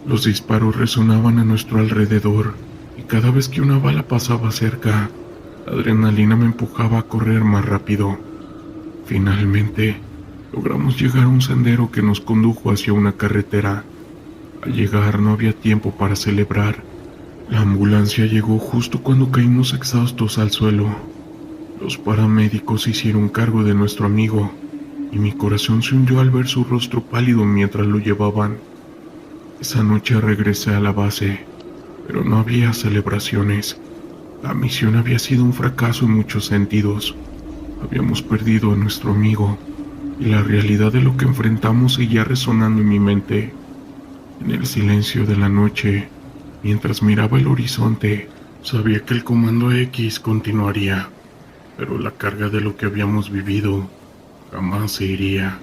Los disparos resonaban a nuestro alrededor, y cada vez que una bala pasaba cerca, la adrenalina me empujaba a correr más rápido. Finalmente, logramos llegar a un sendero que nos condujo hacia una carretera. Al llegar no había tiempo para celebrar. La ambulancia llegó justo cuando caímos exhaustos al suelo. Los paramédicos se hicieron cargo de nuestro amigo, y mi corazón se hundió al ver su rostro pálido mientras lo llevaban. Esa noche regresé a la base, pero no había celebraciones. La misión había sido un fracaso en muchos sentidos. Habíamos perdido a nuestro amigo, y la realidad de lo que enfrentamos seguía resonando en mi mente. En el silencio de la noche, mientras miraba el horizonte, sabía que el Comando X continuaría, pero la carga de lo que habíamos vivido jamás se iría.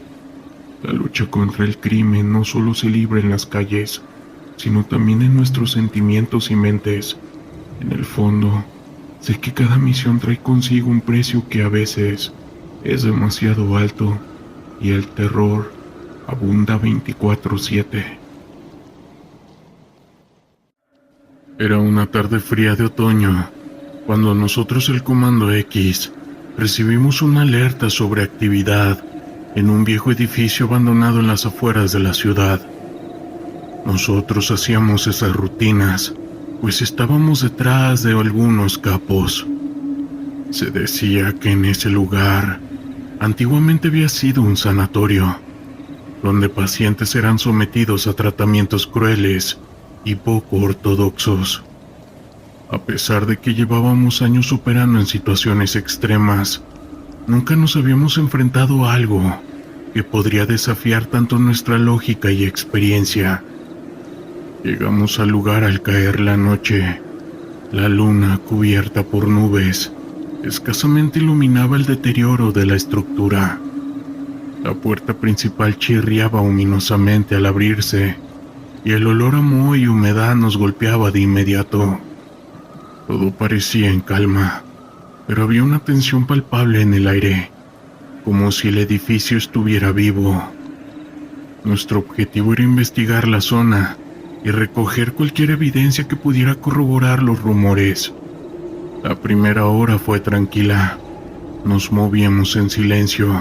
La lucha contra el crimen no solo se libra en las calles, sino también en nuestros sentimientos y mentes. En el fondo, sé que cada misión trae consigo un precio que a veces es demasiado alto, y el terror abunda 24/7. Era una tarde fría de otoño, cuando nosotros, el Comando X, recibimos una alerta sobre actividad en un viejo edificio abandonado en las afueras de la ciudad. Nosotros hacíamos esas rutinas, pues estábamos detrás de algunos capos. Se decía que en ese lugar antiguamente había sido un sanatorio, donde pacientes eran sometidos a tratamientos crueles y poco ortodoxos. A pesar de que llevábamos años operando en situaciones extremas, nunca nos habíamos enfrentado a algo que podría desafiar tanto nuestra lógica y experiencia. Llegamos al lugar al caer la noche. La luna, cubierta por nubes, escasamente iluminaba el deterioro de la estructura. La puerta principal chirriaba ominosamente al abrirse, y el olor a moho y humedad nos golpeaba de inmediato. Todo parecía en calma, pero había una tensión palpable en el aire, como si el edificio estuviera vivo. Nuestro objetivo era investigar la zona y recoger cualquier evidencia que pudiera corroborar los rumores. La primera hora fue tranquila. Nos movíamos en silencio,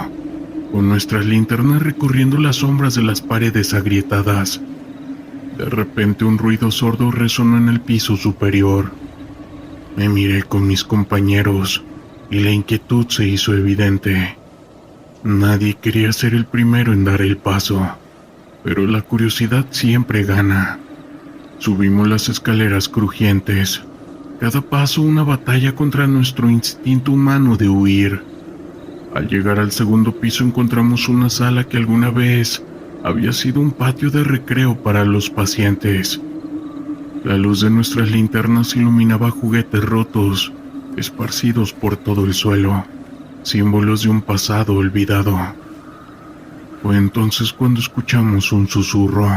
con nuestras linternas recorriendo las sombras de las paredes agrietadas. De repente un ruido sordo resonó en el piso superior. Me miré con mis compañeros y la inquietud se hizo evidente. Nadie quería ser el primero en dar el paso, pero la curiosidad siempre gana. Subimos las escaleras crujientes, cada paso una batalla contra nuestro instinto humano de huir. Al llegar al segundo piso encontramos una sala que alguna vez había sido un patio de recreo para los pacientes. La luz de nuestras linternas iluminaba juguetes rotos, esparcidos por todo el suelo, símbolos de un pasado olvidado. Fue entonces cuando escuchamos un susurro,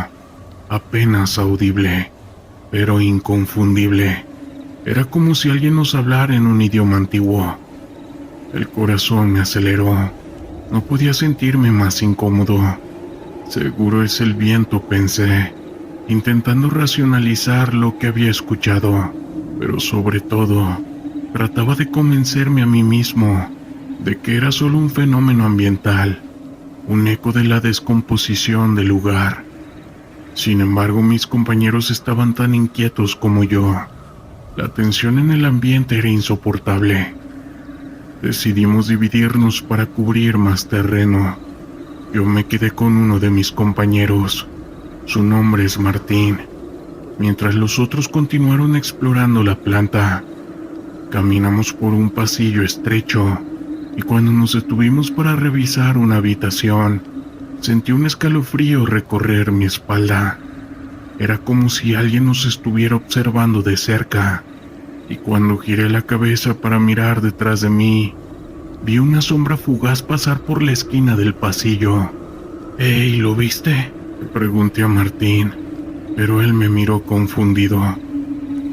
apenas audible, pero inconfundible. Era como si alguien nos hablara en un idioma antiguo. El corazón me aceleró. No podía sentirme más incómodo. Seguro es el viento, pensé, intentando racionalizar lo que había escuchado, pero sobre todo, trataba de convencerme a mí mismo de que era solo un fenómeno ambiental, un eco de la descomposición del lugar. Sin embargo, mis compañeros estaban tan inquietos como yo. La tensión en el ambiente era insoportable. Decidimos dividirnos para cubrir más terreno. Yo me quedé con uno de mis compañeros. Su nombre es Martín. Mientras los otros continuaron explorando la planta, caminamos por un pasillo estrecho y cuando nos detuvimos para revisar una habitación, sentí un escalofrío recorrer mi espalda. Era como si alguien nos estuviera observando de cerca, y cuando giré la cabeza para mirar detrás de mí, vi una sombra fugaz pasar por la esquina del pasillo. «Hey, ¿lo viste?», le pregunté a Martín, pero él me miró confundido.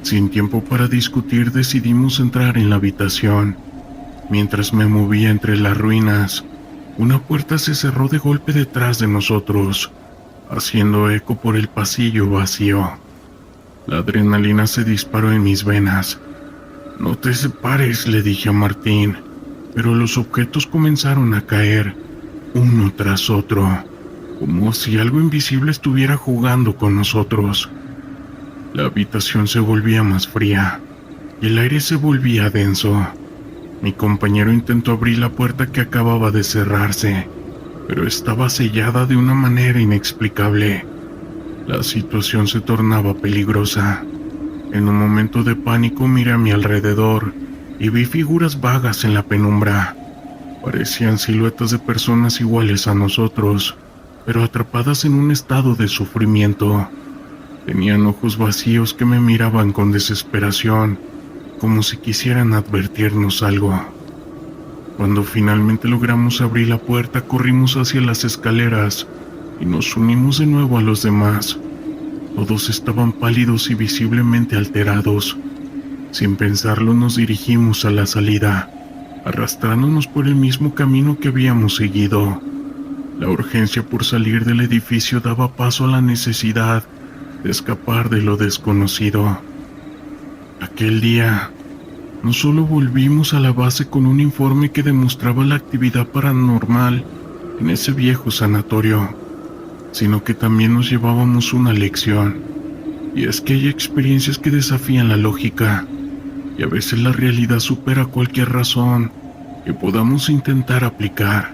Sin tiempo para discutir, decidimos entrar en la habitación. Mientras me movía entre las ruinas, una puerta se cerró de golpe detrás de nosotros, haciendo eco por el pasillo vacío. La adrenalina se disparó en mis venas. «No te separes», le dije a Martín, pero los objetos comenzaron a caer, uno tras otro, como si algo invisible estuviera jugando con nosotros. La habitación se volvía más fría y el aire se volvía denso. Mi compañero intentó abrir la puerta que acababa de cerrarse, pero estaba sellada de una manera inexplicable. La situación se tornaba peligrosa. En un momento de pánico miré a mi alrededor y vi figuras vagas en la penumbra. Parecían siluetas de personas iguales a nosotros, pero atrapadas en un estado de sufrimiento. Tenían ojos vacíos que me miraban con desesperación, como si quisieran advertirnos algo. Cuando finalmente logramos abrir la puerta, corrimos hacia las escaleras y nos unimos de nuevo a los demás. Todos estaban pálidos y visiblemente alterados. Sin pensarlo, nos dirigimos a la salida, arrastrándonos por el mismo camino que habíamos seguido. La urgencia por salir del edificio daba paso a la necesidad de escapar de lo desconocido. Aquel día, no solo volvimos a la base con un informe que demostraba la actividad paranormal en ese viejo sanatorio, sino que también nos llevábamos una lección, y es que hay experiencias que desafían la lógica, y a veces la realidad supera cualquier razón que podamos intentar aplicar.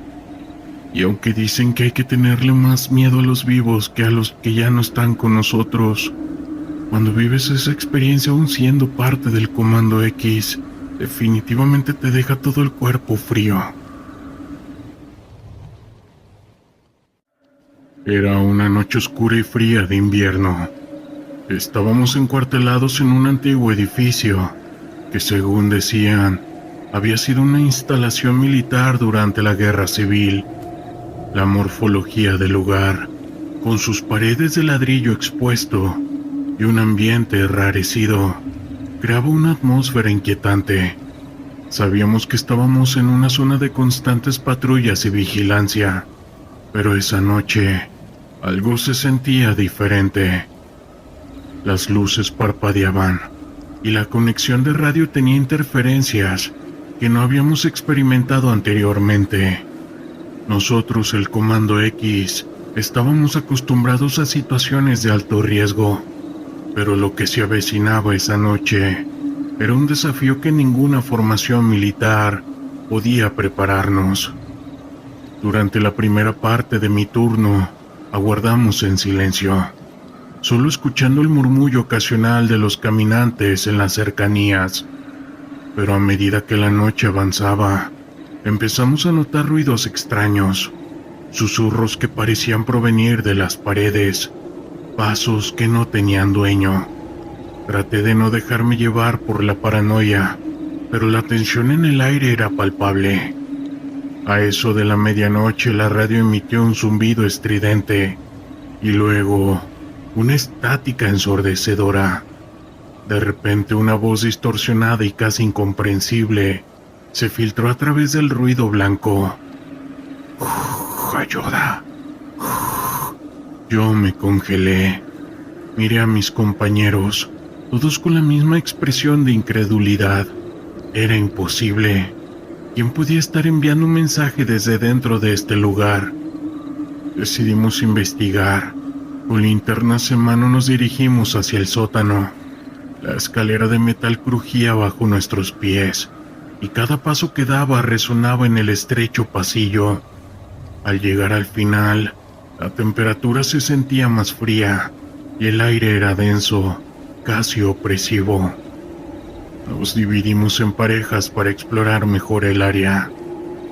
Y aunque dicen que hay que tenerle más miedo a los vivos que a los que ya no están con nosotros, cuando vives esa experiencia aún siendo parte del Comando X, definitivamente te deja todo el cuerpo frío. Era una noche oscura y fría de invierno. Estábamos encuartelados en un antiguo edificio que, según decían, había sido una instalación militar durante la Guerra Civil. La morfología del lugar, con sus paredes de ladrillo expuesto y un ambiente enrarecido, creaba una atmósfera inquietante. Sabíamos que estábamos en una zona de constantes patrullas y vigilancia, pero esa noche algo se sentía diferente. Las luces parpadeaban y la conexión de radio tenía interferencias que no habíamos experimentado anteriormente. Nosotros, el Comando X, estábamos acostumbrados a situaciones de alto riesgo, pero lo que se avecinaba esa noche era un desafío que ninguna formación militar podía prepararnos. Durante la primera parte de mi turno, aguardamos en silencio, solo escuchando el murmullo ocasional de los caminantes en las cercanías. Pero a medida que la noche avanzaba, empezamos a notar ruidos extraños, susurros que parecían provenir de las paredes, pasos que no tenían dueño. Traté de no dejarme llevar por la paranoia, pero la tensión en el aire era palpable. A eso de la medianoche la radio emitió un zumbido estridente y luego una estática ensordecedora. De repente una voz distorsionada y casi incomprensible se filtró a través del ruido blanco. Ayuda. Yo me congelé. Miré a mis compañeros, todos con la misma expresión de incredulidad. Era imposible. ¿Quién podía estar enviando un mensaje desde dentro de este lugar? Decidimos investigar. Con linternas en mano nos dirigimos hacia el sótano. La escalera de metal crujía bajo nuestros pies, y cada paso que daba resonaba en el estrecho pasillo. Al llegar al final, la temperatura se sentía más fría, y el aire era denso, casi opresivo. Nos dividimos en parejas para explorar mejor el área.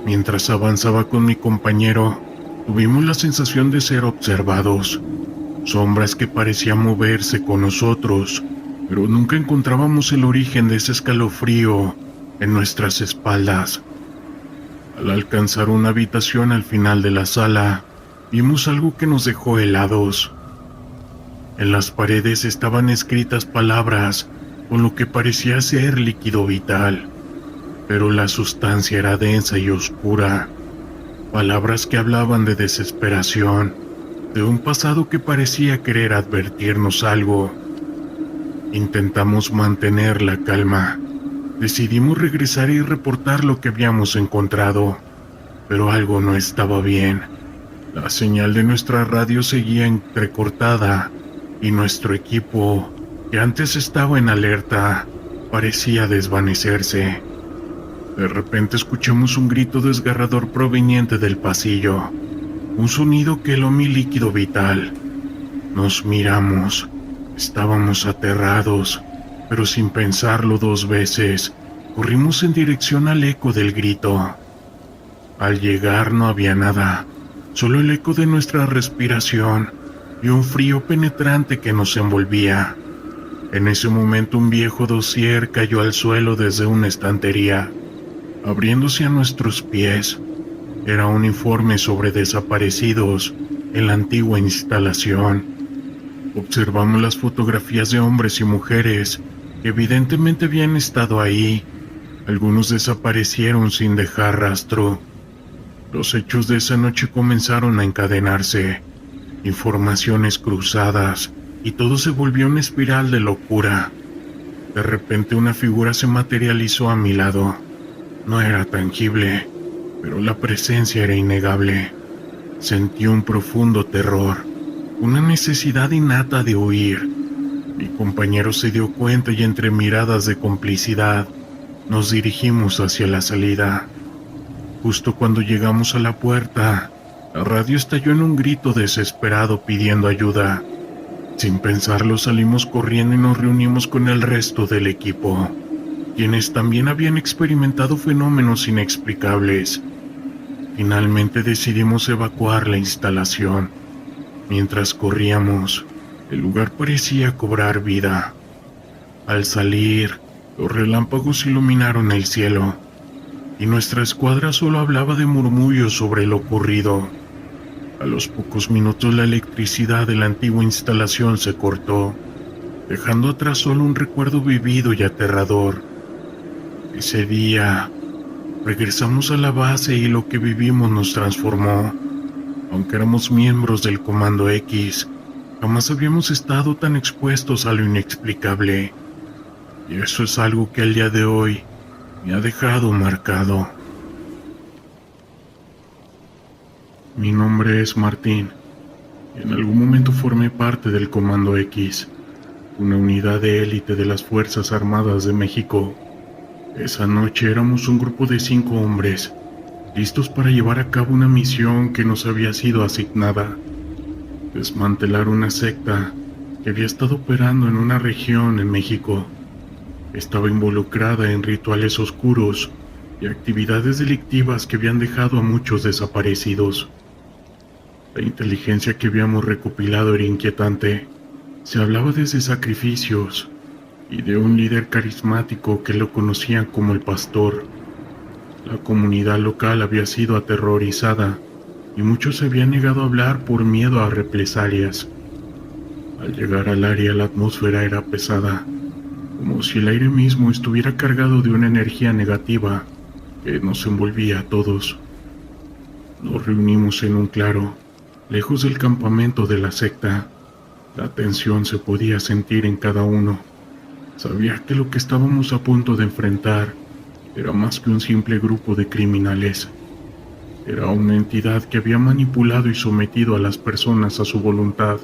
Mientras avanzaba con mi compañero, tuvimos la sensación de ser observados. Sombras que parecían moverse con nosotros, pero nunca encontrábamos el origen de ese escalofrío en nuestras espaldas. Al alcanzar una habitación al final de la sala, vimos algo que nos dejó helados. En las paredes estaban escritas palabras con lo que parecía ser líquido vital, pero la sustancia era densa y oscura. Palabras que hablaban de desesperación, de un pasado que parecía querer advertirnos algo. Intentamos mantener la calma. Decidimos regresar y reportar lo que habíamos encontrado, pero algo no estaba bien. La señal de nuestra radio seguía entrecortada y nuestro equipo, que antes estaba en alerta, parecía desvanecerse. De repente escuchamos un grito desgarrador proveniente del pasillo, un sonido que heló mi líquido vital. Nos miramos. Estábamos aterrados, pero sin pensarlo dos veces, corrimos en dirección al eco del grito. Al llegar no había nada, solo el eco de nuestra respiración y un frío penetrante que nos envolvía. En ese momento un viejo dossier cayó al suelo desde una estantería, abriéndose a nuestros pies. Era un informe sobre desaparecidos en la antigua instalación. Observamos las fotografías de hombres y mujeres que evidentemente habían estado ahí. Algunos desaparecieron sin dejar rastro. Los hechos de esa noche comenzaron a encadenarse, informaciones cruzadas, y todo se volvió una espiral de locura. De repente una figura se materializó a mi lado. No era tangible, pero la presencia era innegable. Sentí un profundo terror, una necesidad innata de huir. Mi compañero se dio cuenta y entre miradas de complicidad, nos dirigimos hacia la salida. Justo cuando llegamos a la puerta, la radio estalló en un grito desesperado pidiendo ayuda. Sin pensarlo salimos corriendo y nos reunimos con el resto del equipo, quienes también habían experimentado fenómenos inexplicables. Finalmente decidimos evacuar la instalación. Mientras corríamos, el lugar parecía cobrar vida. Al salir, los relámpagos iluminaron el cielo, y nuestra escuadra solo hablaba de murmullos sobre lo ocurrido. A los pocos minutos la electricidad de la antigua instalación se cortó, dejando atrás solo un recuerdo vivido y aterrador. Ese día, regresamos a la base y lo que vivimos nos transformó. Aunque éramos miembros del Comando X, jamás habíamos estado tan expuestos a lo inexplicable. Y eso es algo que al día de hoy me ha dejado marcado. Mi nombre es Martín. En algún momento formé parte del Comando X, una unidad de élite de las Fuerzas Armadas de México. Esa noche éramos un grupo de 5 hombres, listos para llevar a cabo una misión que nos había sido asignada: desmantelar una secta que había estado operando en una región en México. Estaba involucrada en rituales oscuros y actividades delictivas que habían dejado a muchos desaparecidos. La inteligencia que habíamos recopilado era inquietante. Se hablaba desde sacrificios y de un líder carismático que lo conocían como el Pastor. La comunidad local había sido aterrorizada y muchos se habían negado a hablar por miedo a represalias. Al llegar al área, la atmósfera era pesada, como si el aire mismo estuviera cargado de una energía negativa que nos envolvía a todos. Nos reunimos en un claro, lejos del campamento de la secta. La tensión se podía sentir en cada uno. Sabía que lo que estábamos a punto de enfrentar era más que un simple grupo de criminales. Era una entidad que había manipulado y sometido a las personas a su voluntad.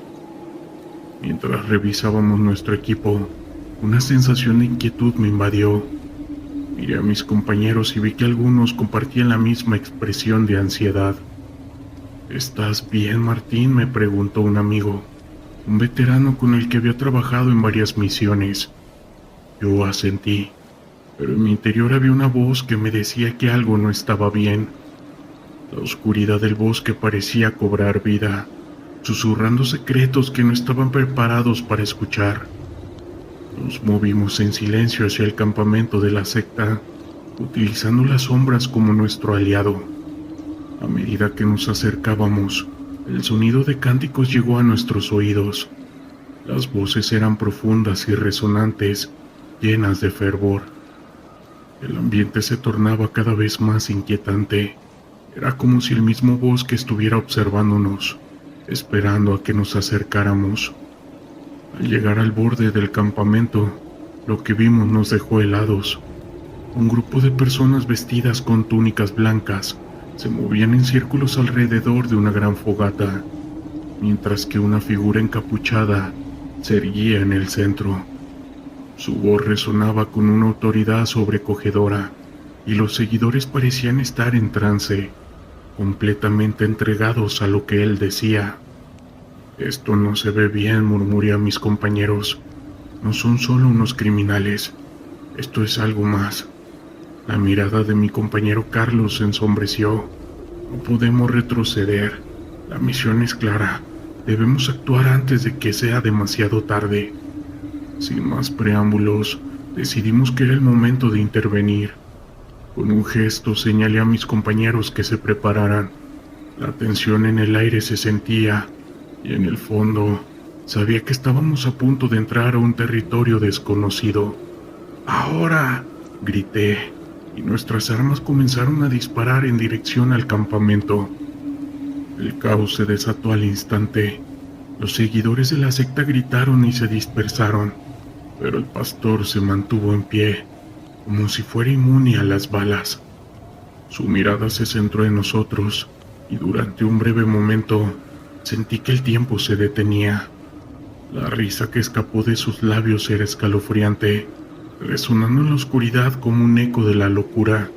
Mientras revisábamos nuestro equipo, una sensación de inquietud me invadió. Miré a mis compañeros y vi que algunos compartían la misma expresión de ansiedad. ¿Estás bien, Martín?, me preguntó un amigo, un veterano con el que había trabajado en varias misiones. Yo asentí, pero en mi interior había una voz que me decía que algo no estaba bien. La oscuridad del bosque parecía cobrar vida, susurrando secretos que no estaban preparados para escuchar. Nos movimos en silencio hacia el campamento de la secta, utilizando las sombras como nuestro aliado. A medida que nos acercábamos, el sonido de cánticos llegó a nuestros oídos. Las voces eran profundas y resonantes, llenas de fervor. El ambiente se tornaba cada vez más inquietante. Era como si el mismo bosque estuviera observándonos, esperando a que nos acercáramos. Al llegar al borde del campamento, lo que vimos nos dejó helados. Un grupo de personas vestidas con túnicas blancas se movían en círculos alrededor de una gran fogata, mientras que una figura encapuchada se erguía en el centro. Su voz resonaba con una autoridad sobrecogedora, y los seguidores parecían estar en trance, completamente entregados a lo que él decía. «Esto no se ve bien», murmuré a mis compañeros. «No son solo unos criminales. Esto es algo más». La mirada de mi compañero Carlos se ensombreció. «No podemos retroceder. La misión es clara. Debemos actuar antes de que sea demasiado tarde». Sin más preámbulos, decidimos que era el momento de intervenir. Con un gesto señalé a mis compañeros que se prepararan. La tensión en el aire se sentía, y en el fondo sabía que estábamos a punto de entrar a un territorio desconocido. «¡Ahora!», grité, y nuestras armas comenzaron a disparar en dirección al campamento. El caos se desató al instante. Los seguidores de la secta gritaron y se dispersaron, pero el pastor se mantuvo en pie, como si fuera inmune a las balas. Su mirada se centró en nosotros, y durante un breve momento sentí que el tiempo se detenía. La risa que escapó de sus labios era escalofriante, resonando en la oscuridad como un eco de la locura.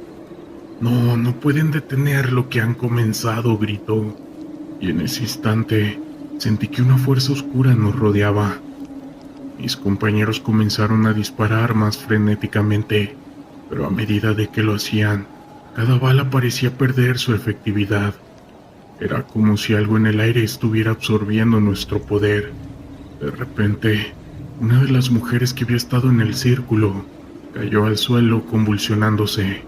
«No, no pueden detener lo que han comenzado», gritó, y en ese instante sentí que una fuerza oscura nos rodeaba. Mis compañeros comenzaron a disparar más frenéticamente, pero a medida de que lo hacían, cada bala parecía perder su efectividad. Era como si algo en el aire estuviera absorbiendo nuestro poder. De repente, una de las mujeres que había estado en el círculo cayó al suelo convulsionándose.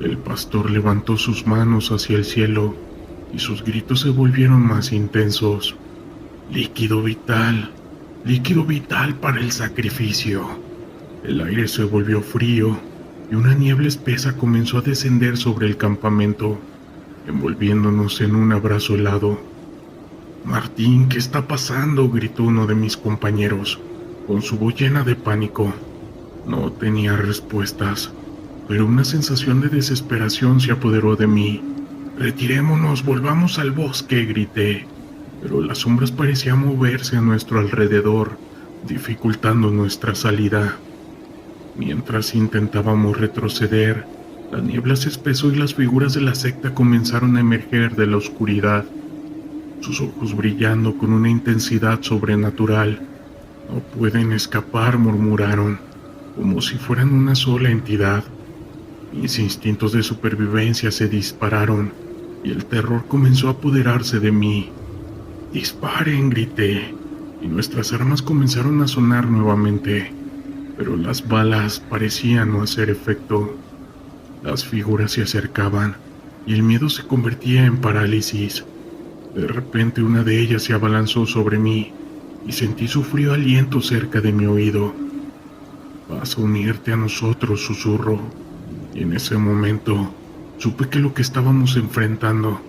El pastor levantó sus manos hacia el cielo y sus gritos se volvieron más intensos. «Líquido vital, líquido vital para el sacrificio». El aire se volvió frío y una niebla espesa comenzó a descender sobre el campamento, envolviéndonos en un abrazo helado. «Martín, ¿qué está pasando?», gritó uno de mis compañeros, con su voz llena de pánico. No tenía respuestas, pero una sensación de desesperación se apoderó de mí. «Retirémonos, volvamos al bosque», grité, pero las sombras parecían moverse a nuestro alrededor, dificultando nuestra salida. Mientras intentábamos retroceder, la niebla se espesó y las figuras de la secta comenzaron a emerger de la oscuridad, sus ojos brillando con una intensidad sobrenatural. «No pueden escapar», murmuraron, como si fueran una sola entidad. Mis instintos de supervivencia se dispararon y el terror comenzó a apoderarse de mí. «¡Disparen!», grité, y nuestras armas comenzaron a sonar nuevamente, pero las balas parecían no hacer efecto. Las figuras se acercaban y el miedo se convertía en parálisis. De repente una de ellas se abalanzó sobre mí y sentí su frío aliento cerca de mi oído. «Vas a unirte a nosotros», susurró, y en ese momento supe que lo que estábamos enfrentando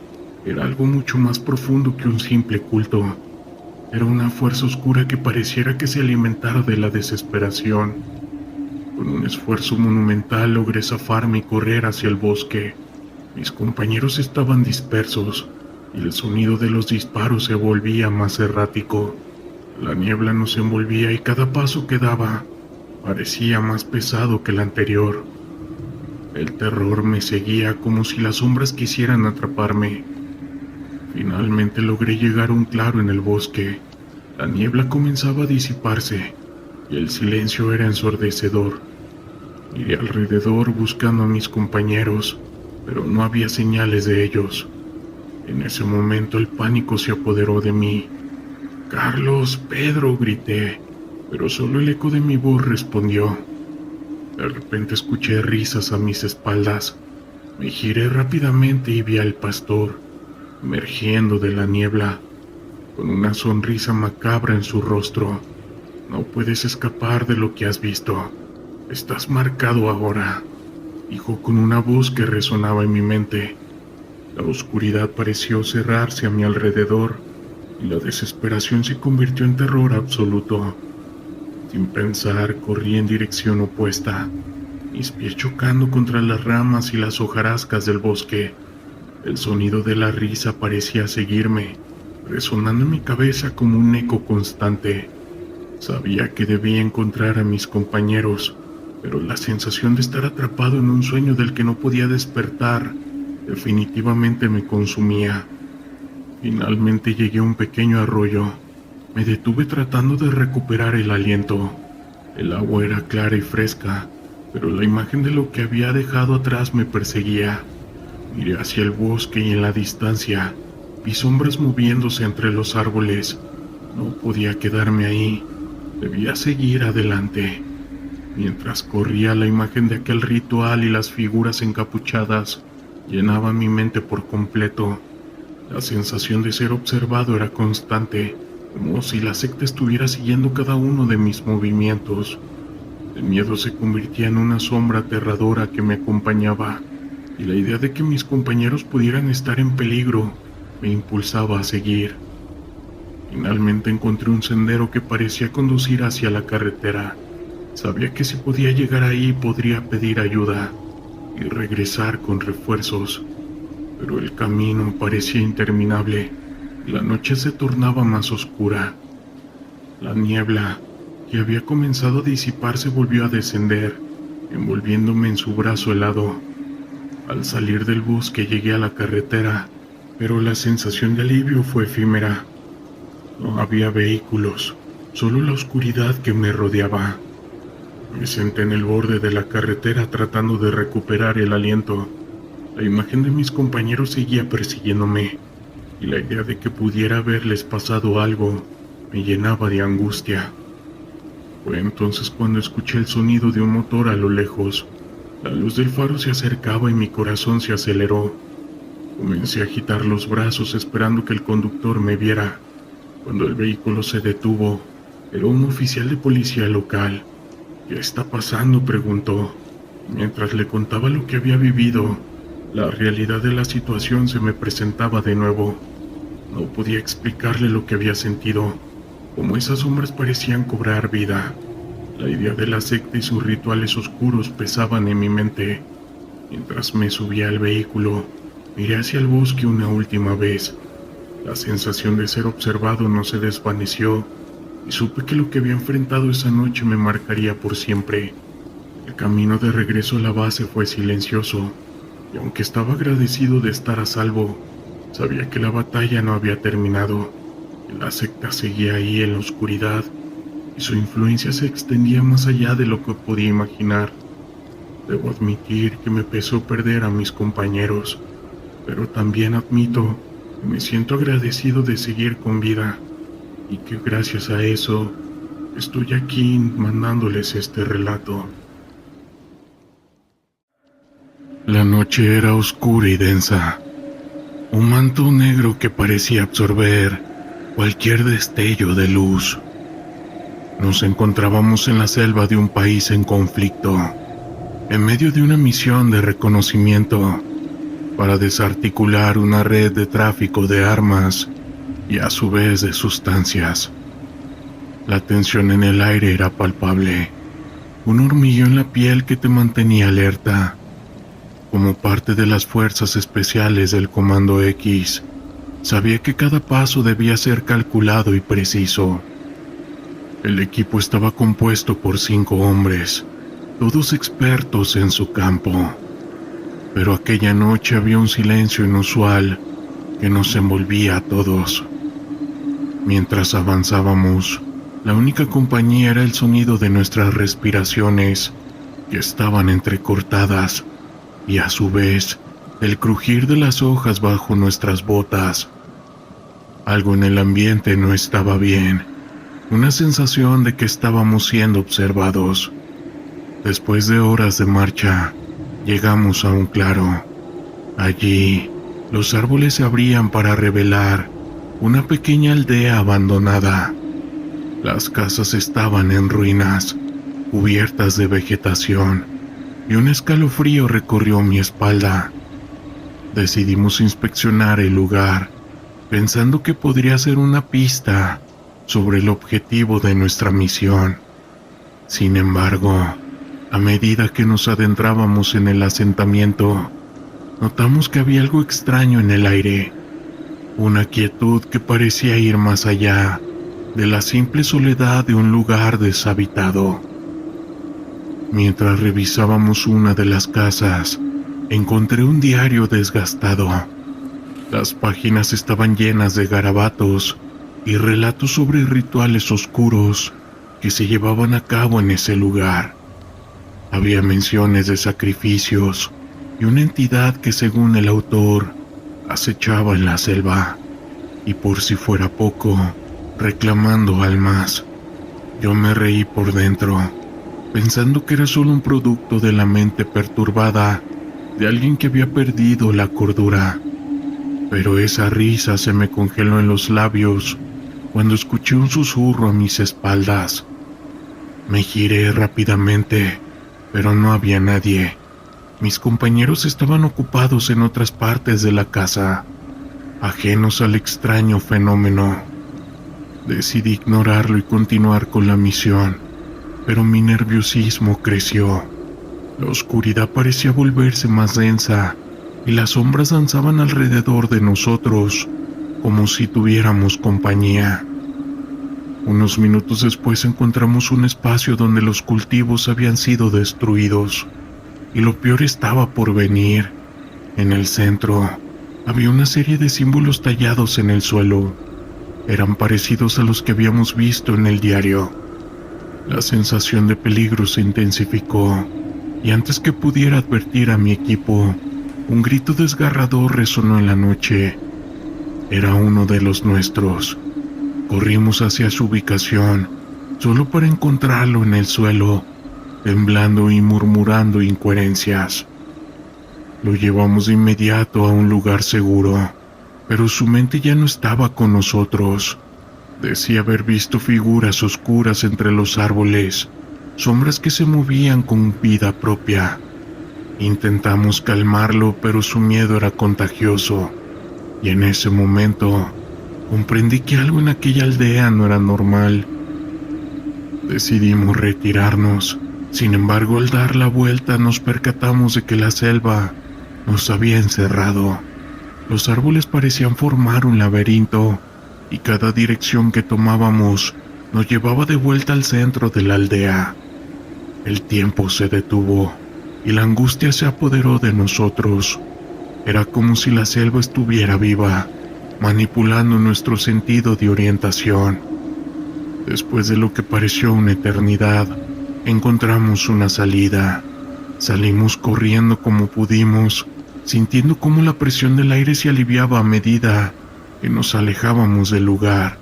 Era algo mucho más profundo que un simple culto. Era una fuerza oscura que pareciera que se alimentara de la desesperación. Con un esfuerzo monumental logré zafarme y correr hacia el bosque. Mis compañeros estaban dispersos y el sonido de los disparos se volvía más errático. La niebla nos envolvía y cada paso que daba parecía más pesado que el anterior. El terror me seguía como si las sombras quisieran atraparme. Finalmente logré llegar a un claro en el bosque. La niebla comenzaba a disiparse y el silencio era ensordecedor. Miré alrededor buscando a mis compañeros, pero no había señales de ellos. En ese momento el pánico se apoderó de mí. «Carlos, Pedro», grité, pero solo el eco de mi voz respondió. De repente escuché risas a mis espaldas. Me giré rápidamente y vi al pastor, emergiendo de la niebla, con una sonrisa macabra en su rostro. «No puedes escapar de lo que has visto. Estás marcado ahora», dijo con una voz que resonaba en mi mente. La oscuridad pareció cerrarse a mi alrededor y la desesperación se convirtió en terror absoluto. Sin pensar, corrí en dirección opuesta, mis pies chocando contra las ramas y las hojarascas del bosque. El sonido de la risa parecía seguirme, resonando en mi cabeza como un eco constante. Sabía que debía encontrar a mis compañeros, pero la sensación de estar atrapado en un sueño del que no podía despertar definitivamente me consumía. Finalmente llegué a un pequeño arroyo. Me detuve tratando de recuperar el aliento. El agua era clara y fresca, pero la imagen de lo que había dejado atrás me perseguía. Miré hacia el bosque y en la distancia vi sombras moviéndose entre los árboles. No podía quedarme ahí. Debía seguir adelante. Mientras corría, la imagen de aquel ritual y las figuras encapuchadas llenaban mi mente por completo. La sensación de ser observado era constante, como si la secta estuviera siguiendo cada uno de mis movimientos. El miedo se convertía en una sombra aterradora que me acompañaba, y la idea de que mis compañeros pudieran estar en peligro me impulsaba a seguir. Finalmente encontré un sendero que parecía conducir hacia la carretera. Sabía que si podía llegar ahí podría pedir ayuda y regresar con refuerzos, pero el camino parecía interminable y la noche se tornaba más oscura. La niebla, que había comenzado a disiparse, volvió a descender, envolviéndome en su brazo helado. Al salir del bosque llegué a la carretera, pero la sensación de alivio fue efímera. No había vehículos, solo la oscuridad que me rodeaba. Me senté en el borde de la carretera tratando de recuperar el aliento. La imagen de mis compañeros seguía persiguiéndome, y la idea de que pudiera haberles pasado algo me llenaba de angustia. Fue entonces cuando escuché el sonido de un motor a lo lejos. La luz del faro se acercaba y mi corazón se aceleró. Comencé a agitar los brazos esperando que el conductor me viera. Cuando el vehículo se detuvo, era un oficial de policía local. «¿Qué está pasando?», preguntó. Mientras le contaba lo que había vivido, la realidad de la situación se me presentaba de nuevo. No podía explicarle lo que había sentido, como esas sombras parecían cobrar vida. La idea de la secta y sus rituales oscuros pesaban en mi mente. Mientras me subía al vehículo, miré hacia el bosque una última vez. La sensación de ser observado no se desvaneció, y supe que lo que había enfrentado esa noche me marcaría por siempre. El camino de regreso a la base fue silencioso, y aunque estaba agradecido de estar a salvo, sabía que la batalla no había terminado. La secta seguía ahí en la oscuridad, y su influencia se extendía más allá de lo que podía imaginar. Debo admitir que me pesó perder a mis compañeros, pero también admito que me siento agradecido de seguir con vida, y que gracias a eso estoy aquí mandándoles este relato. La noche era oscura y densa. Un manto negro que parecía absorber cualquier destello de luz. Nos encontrábamos en la selva de un país en conflicto, en medio de una misión de reconocimiento. para desarticular una red de tráfico de armas y a su vez de sustancias. La tensión en el aire era palpable, un hormigueo en la piel que te mantenía alerta. Como parte de las fuerzas especiales del Comando X, sabía que cada paso debía ser calculado y preciso. El equipo estaba compuesto por 5 hombres, todos expertos en su campo. Pero aquella noche había un silencio inusual que nos envolvía a todos. Mientras avanzábamos, la única compañía era el sonido de nuestras respiraciones, que estaban entrecortadas, y a su vez, el crujir de las hojas bajo nuestras botas. Algo en el ambiente no estaba bien, una sensación de que estábamos siendo observados. Después de horas de marcha, llegamos a un claro. Allí, los árboles se abrían para revelar una pequeña aldea abandonada. Las casas estaban en ruinas, cubiertas de vegetación, y un escalofrío recorrió mi espalda. Decidimos inspeccionar el lugar, pensando que podría ser una pista sobre el objetivo de nuestra misión. Sin embargo, a medida que nos adentrábamos en el asentamiento, notamos que había algo extraño en el aire, una quietud que parecía ir más allá de la simple soledad de un lugar deshabitado. Mientras revisábamos una de las casas, encontré un diario desgastado. Las páginas estaban llenas de garabatos y relatos sobre rituales oscuros que se llevaban a cabo en ese lugar. Había menciones de sacrificios y una entidad que, según el autor, acechaba en la selva, y por si fuera poco, reclamando almas. Yo me reí por dentro, pensando que era solo un producto de la mente perturbada de alguien que había perdido la cordura. Pero esa risa se me congeló en los labios cuando escuché un susurro a mis espaldas. Me giré rápidamente, pero no había nadie. Mis compañeros estaban ocupados en otras partes de la casa, ajenos al extraño fenómeno. Decidí ignorarlo y continuar con la misión, pero mi nerviosismo creció. La oscuridad parecía volverse más densa y las sombras danzaban alrededor de nosotros, como si tuviéramos compañía. Unos minutos después encontramos un espacio donde los cultivos habían sido destruidos, y lo peor estaba por venir. En el centro había una serie de símbolos tallados en el suelo. Eran parecidos a los que habíamos visto en el diario. La sensación de peligro se intensificó, y antes que pudiera advertir a mi equipo, un grito desgarrador resonó en la noche. Era uno de los nuestros. Corrimos hacia su ubicación, solo para encontrarlo en el suelo, temblando y murmurando incoherencias. Lo llevamos de inmediato a un lugar seguro, pero su mente ya no estaba con nosotros. Decía haber visto figuras oscuras entre los árboles, sombras que se movían con vida propia. Intentamos calmarlo, pero su miedo era contagioso, y en ese momento comprendí que algo en aquella aldea no era normal. Decidimos retirarnos. Sin embargo, al dar la vuelta nos percatamos de que la selva nos había encerrado. Los árboles parecían formar un laberinto, y cada dirección que tomábamos nos llevaba de vuelta al centro de la aldea. El tiempo se detuvo, y la angustia se apoderó de nosotros. Era como si la selva estuviera viva, manipulando nuestro sentido de orientación. Después de lo que pareció una eternidad, encontramos una salida. Salimos corriendo como pudimos, sintiendo cómo la presión del aire se aliviaba a medida que nos alejábamos del lugar.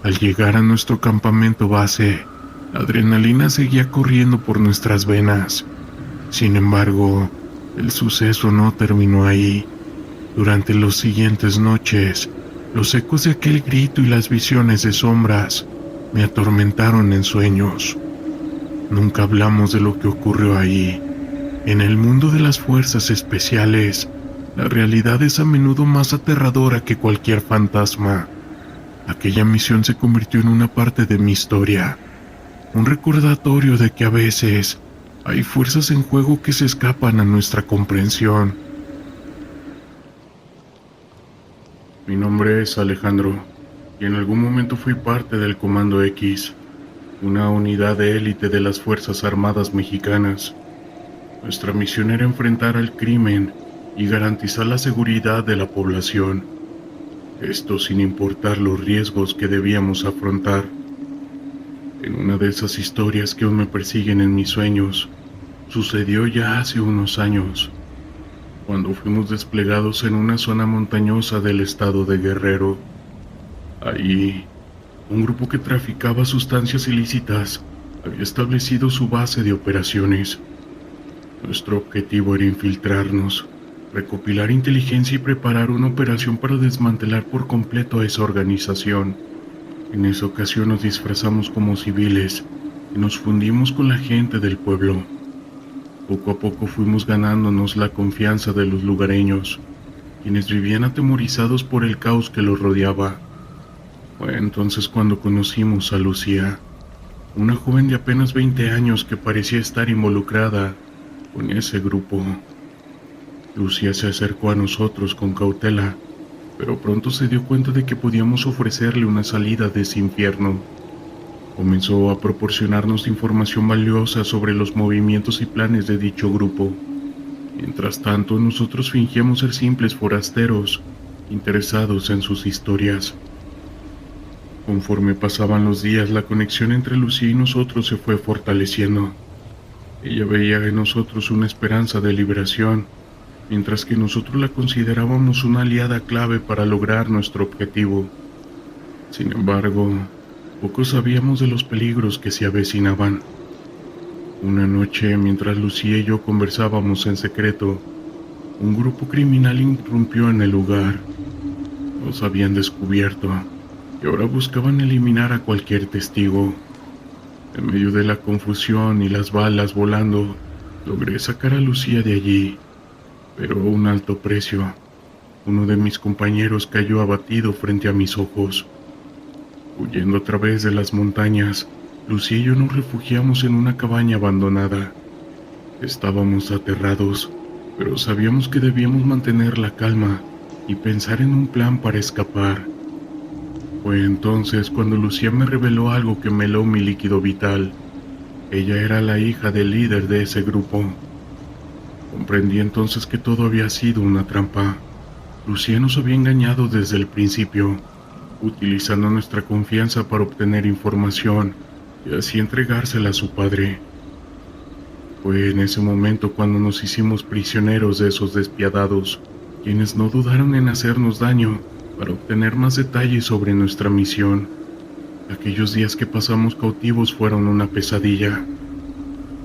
Al llegar a nuestro campamento base, la adrenalina seguía corriendo por nuestras venas. Sin embargo, el suceso no terminó ahí. Durante las siguientes noches, los ecos de aquel grito y las visiones de sombras me atormentaron en sueños. Nunca hablamos de lo que ocurrió ahí. En el mundo de las fuerzas especiales, La realidad es a menudo más aterradora que cualquier fantasma. Aquella misión se convirtió en una parte de mi historia, un recordatorio de que a veces hay fuerzas en juego que se escapan a nuestra comprensión. Mi nombre es Alejandro, y en algún momento fui parte del Comando X, una unidad de élite de las Fuerzas Armadas Mexicanas. Nuestra misión era enfrentar al crimen y garantizar la seguridad de la población, esto sin importar los riesgos que debíamos afrontar. En una de esas historias que aún me persiguen en mis sueños, sucedió ya hace unos años, cuando fuimos desplegados en una zona montañosa del estado de Guerrero. Allí, un grupo que traficaba sustancias ilícitas había establecido su base de operaciones. Nuestro objetivo era infiltrarnos, recopilar inteligencia y preparar una operación para desmantelar por completo a esa organización. En esa ocasión nos disfrazamos como civiles y nos fundimos con la gente del pueblo. Poco a poco fuimos ganándonos la confianza de los lugareños, quienes vivían atemorizados por el caos que los rodeaba. Fue entonces cuando conocimos a Lucía, una joven de apenas 20 años que parecía estar involucrada con ese grupo. Lucía se acercó a nosotros con cautela, pero pronto se dio cuenta de que podíamos ofrecerle una salida de ese infierno. Comenzó a proporcionarnos información valiosa sobre los movimientos y planes de dicho grupo. Mientras tanto, nosotros fingíamos ser simples forasteros, interesados en sus historias. Conforme pasaban los días, la conexión entre Lucía y nosotros se fue fortaleciendo. Ella veía en nosotros una esperanza de liberación, mientras que nosotros la considerábamos una aliada clave para lograr nuestro objetivo. Sin embargo, poco sabíamos de los peligros que se avecinaban. Una noche, mientras Lucía y yo conversábamos en secreto, un grupo criminal irrumpió en el lugar. Nos habían descubierto y ahora buscaban eliminar a cualquier testigo. En medio de la confusión y las balas volando, logré sacar a Lucía de allí, pero a un alto precio. Uno de mis compañeros cayó abatido frente a mis ojos. Huyendo a través de las montañas, Lucía y yo nos refugiamos en una cabaña abandonada. Estábamos aterrados, pero sabíamos que debíamos mantener la calma y pensar en un plan para escapar. Fue entonces cuando Lucía me reveló algo que me heló mi líquido vital. Ella era la hija del líder de ese grupo. Comprendí entonces que todo había sido una trampa. Lucía nos había engañado desde el principio, utilizando nuestra confianza para obtener información y así entregársela a su padre. Fue en ese momento cuando nos hicimos prisioneros de esos despiadados, quienes no dudaron en hacernos daño para obtener más detalles sobre nuestra misión. Aquellos días que pasamos cautivos fueron una pesadilla.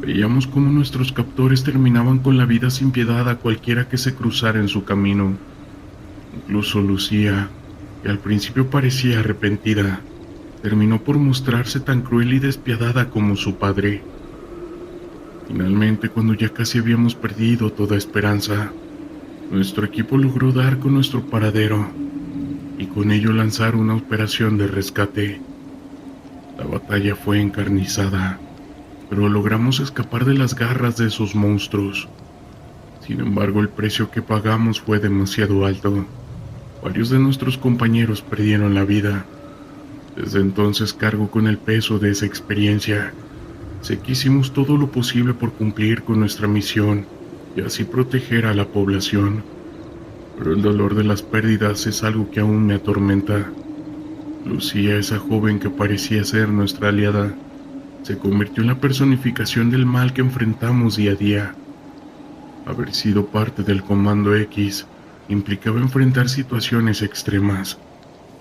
Veíamos cómo nuestros captores terminaban con la vida sin piedad a cualquiera que se cruzara en su camino. Incluso Lucía, que al principio parecía arrepentida, terminó por mostrarse tan cruel y despiadada como su padre. Finalmente, cuando ya casi habíamos perdido toda esperanza, nuestro equipo logró dar con nuestro paradero y con ello lanzar una operación de rescate. La batalla fue encarnizada, pero logramos escapar de las garras de esos monstruos. Sin embargo, el precio que pagamos fue demasiado alto. Varios de nuestros compañeros perdieron la vida. Desde entonces cargo con el peso de esa experiencia. Sé que hicimos todo lo posible por cumplir con nuestra misión y así proteger a la población. Pero el dolor de las pérdidas es algo que aún me atormenta. Lucía, esa joven que parecía ser nuestra aliada, se convirtió en la personificación del mal que enfrentamos día a día. Haber sido parte del Comando X implicaba enfrentar situaciones extremas,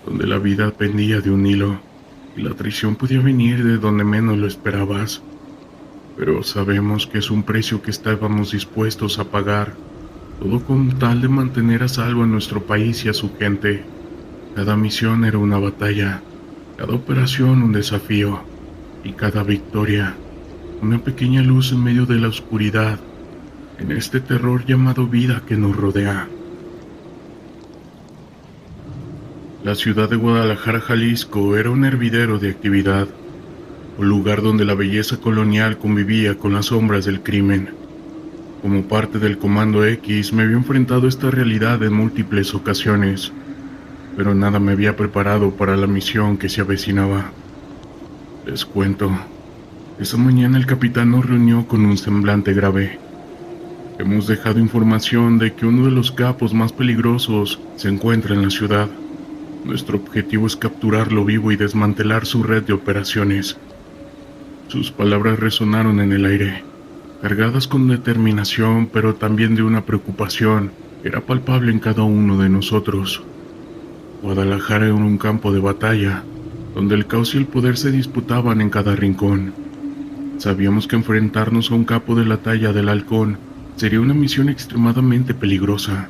donde la vida pendía de un hilo y la traición podía venir de donde menos lo esperabas. Pero sabemos que es un precio que estábamos dispuestos a pagar, todo con tal de mantener a salvo a nuestro país y a su gente. Cada misión era una batalla, cada operación un desafío, y cada victoria una pequeña luz en medio de la oscuridad, en este terror llamado vida que nos rodea. La ciudad de Guadalajara, Jalisco, era un hervidero de actividad, un lugar donde la belleza colonial convivía con las sombras del crimen. Como parte del Comando X, me había enfrentado a esta realidad en múltiples ocasiones, pero nada me había preparado para la misión que se avecinaba. Les cuento, esa mañana el capitán nos reunió con un semblante grave. Hemos dejado información de que uno de los capos más peligrosos se encuentra en la ciudad. Nuestro objetivo es capturarlo vivo y desmantelar su red de operaciones. Sus palabras resonaron en el aire, cargadas con determinación, pero también de una preocupación que era palpable en cada uno de nosotros. Guadalajara era un campo de batalla, donde el caos y el poder se disputaban en cada rincón. Sabíamos que enfrentarnos a un capo de la talla del Halcón sería una misión extremadamente peligrosa,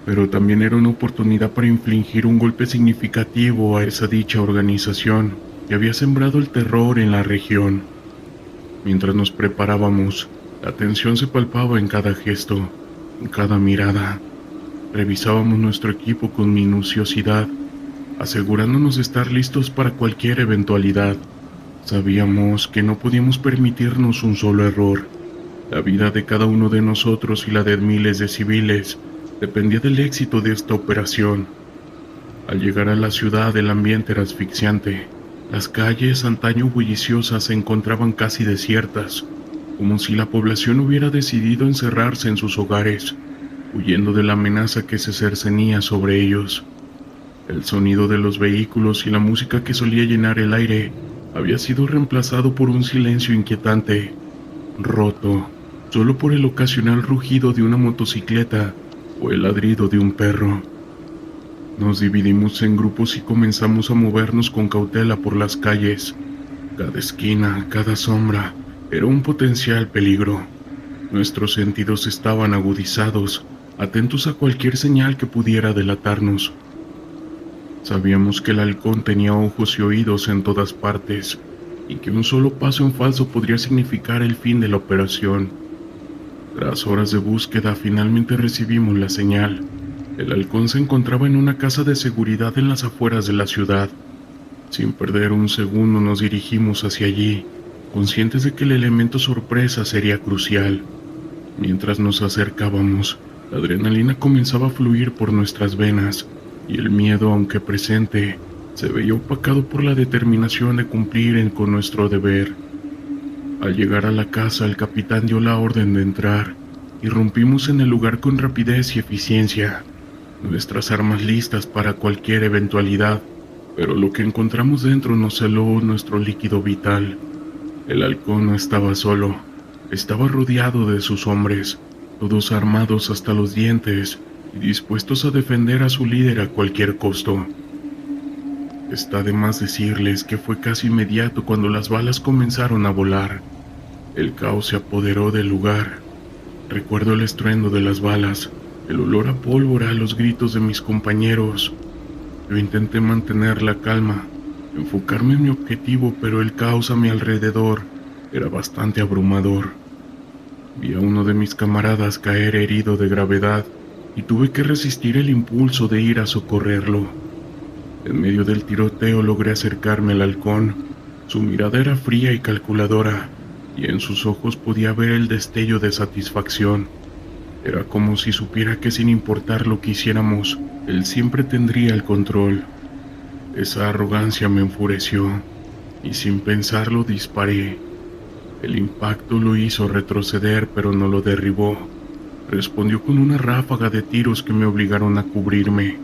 pero también era una oportunidad para infligir un golpe significativo a esa dicha organización que había sembrado el terror en la región. Mientras nos preparábamos, la tensión se palpaba en cada gesto, en cada mirada. Revisábamos nuestro equipo con minuciosidad, asegurándonos de estar listos para cualquier eventualidad. Sabíamos que no podíamos permitirnos un solo error. La vida de cada uno de nosotros y la de miles de civiles dependía del éxito de esta operación. Al llegar a la ciudad, el ambiente era asfixiante. Las calles, antaño bulliciosas, se encontraban casi desiertas, como si la población hubiera decidido encerrarse en sus hogares, huyendo de la amenaza que se cercenía sobre ellos. El sonido de los vehículos y la música que solía llenar el aire había sido reemplazado por un silencio inquietante, roto solo por el ocasional rugido de una motocicleta o el ladrido de un perro. Nos dividimos en grupos y comenzamos a movernos con cautela por las calles. Cada esquina, cada sombra, era un potencial peligro. Nuestros sentidos estaban agudizados, atentos a cualquier señal que pudiera delatarnos. Sabíamos que el Halcón tenía ojos y oídos en todas partes, y que un solo paso en falso podría significar el fin de la operación. Tras horas de búsqueda, finalmente recibimos la señal. El Halcón se encontraba en una casa de seguridad en las afueras de la ciudad. Sin perder un segundo nos dirigimos hacia allí, conscientes de que el elemento sorpresa sería crucial. Mientras nos acercábamos, la adrenalina comenzaba a fluir por nuestras venas, y el miedo, aunque presente, se veía opacado por la determinación de cumplir con nuestro deber. Al llegar a la casa, el capitán dio la orden de entrar. Irrumpimos en el lugar con rapidez y eficiencia, nuestras armas listas para cualquier eventualidad, pero lo que encontramos dentro nos heló nuestro líquido vital. El Halcón no estaba solo, estaba rodeado de sus hombres, todos armados hasta los dientes y dispuestos a defender a su líder a cualquier costo. Está de más decirles que fue casi inmediato cuando las balas comenzaron a volar. El caos se apoderó del lugar. Recuerdo el estruendo de las balas, el olor a pólvora, los gritos de mis compañeros. Yo intenté mantener la calma, enfocarme en mi objetivo, pero el caos a mi alrededor era bastante abrumador. Vi a uno de mis camaradas caer herido de gravedad y tuve que resistir el impulso de ir a socorrerlo. En medio del tiroteo logré acercarme al Halcón. Su mirada era fría y calculadora, y en sus ojos podía ver el destello de satisfacción. Era como si supiera que sin importar lo que hiciéramos, él siempre tendría el control. Esa arrogancia me enfureció, y sin pensarlo disparé. El impacto lo hizo retroceder, pero no lo derribó. Respondió con una ráfaga de tiros que me obligaron a cubrirme.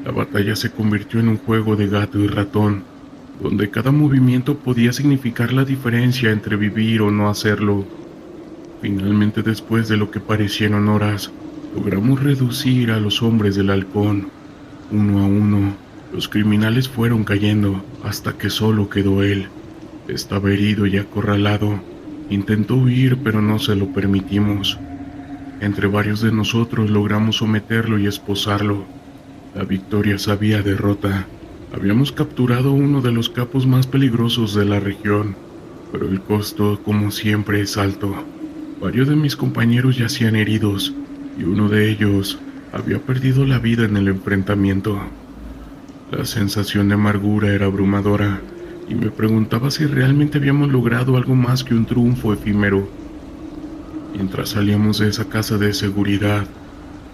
La batalla se convirtió en un juego de gato y ratón, donde cada movimiento podía significar la diferencia entre vivir o no hacerlo. Finalmente, después de lo que parecieron horas, logramos reducir a los hombres del Halcón. Uno a uno, los criminales fueron cayendo hasta que solo quedó él. Estaba herido y acorralado. Intentó huir, pero no se lo permitimos. Entre varios de nosotros logramos someterlo y esposarlo. La victoria sabía derrota. Habíamos capturado uno de los capos más peligrosos de la región, pero el costo, como siempre, es alto. Varios de mis compañeros yacían heridos, y uno de ellos había perdido la vida en el enfrentamiento. La sensación de amargura era abrumadora y me preguntaba si realmente habíamos logrado algo más que un triunfo efímero. Mientras salíamos de esa casa de seguridad,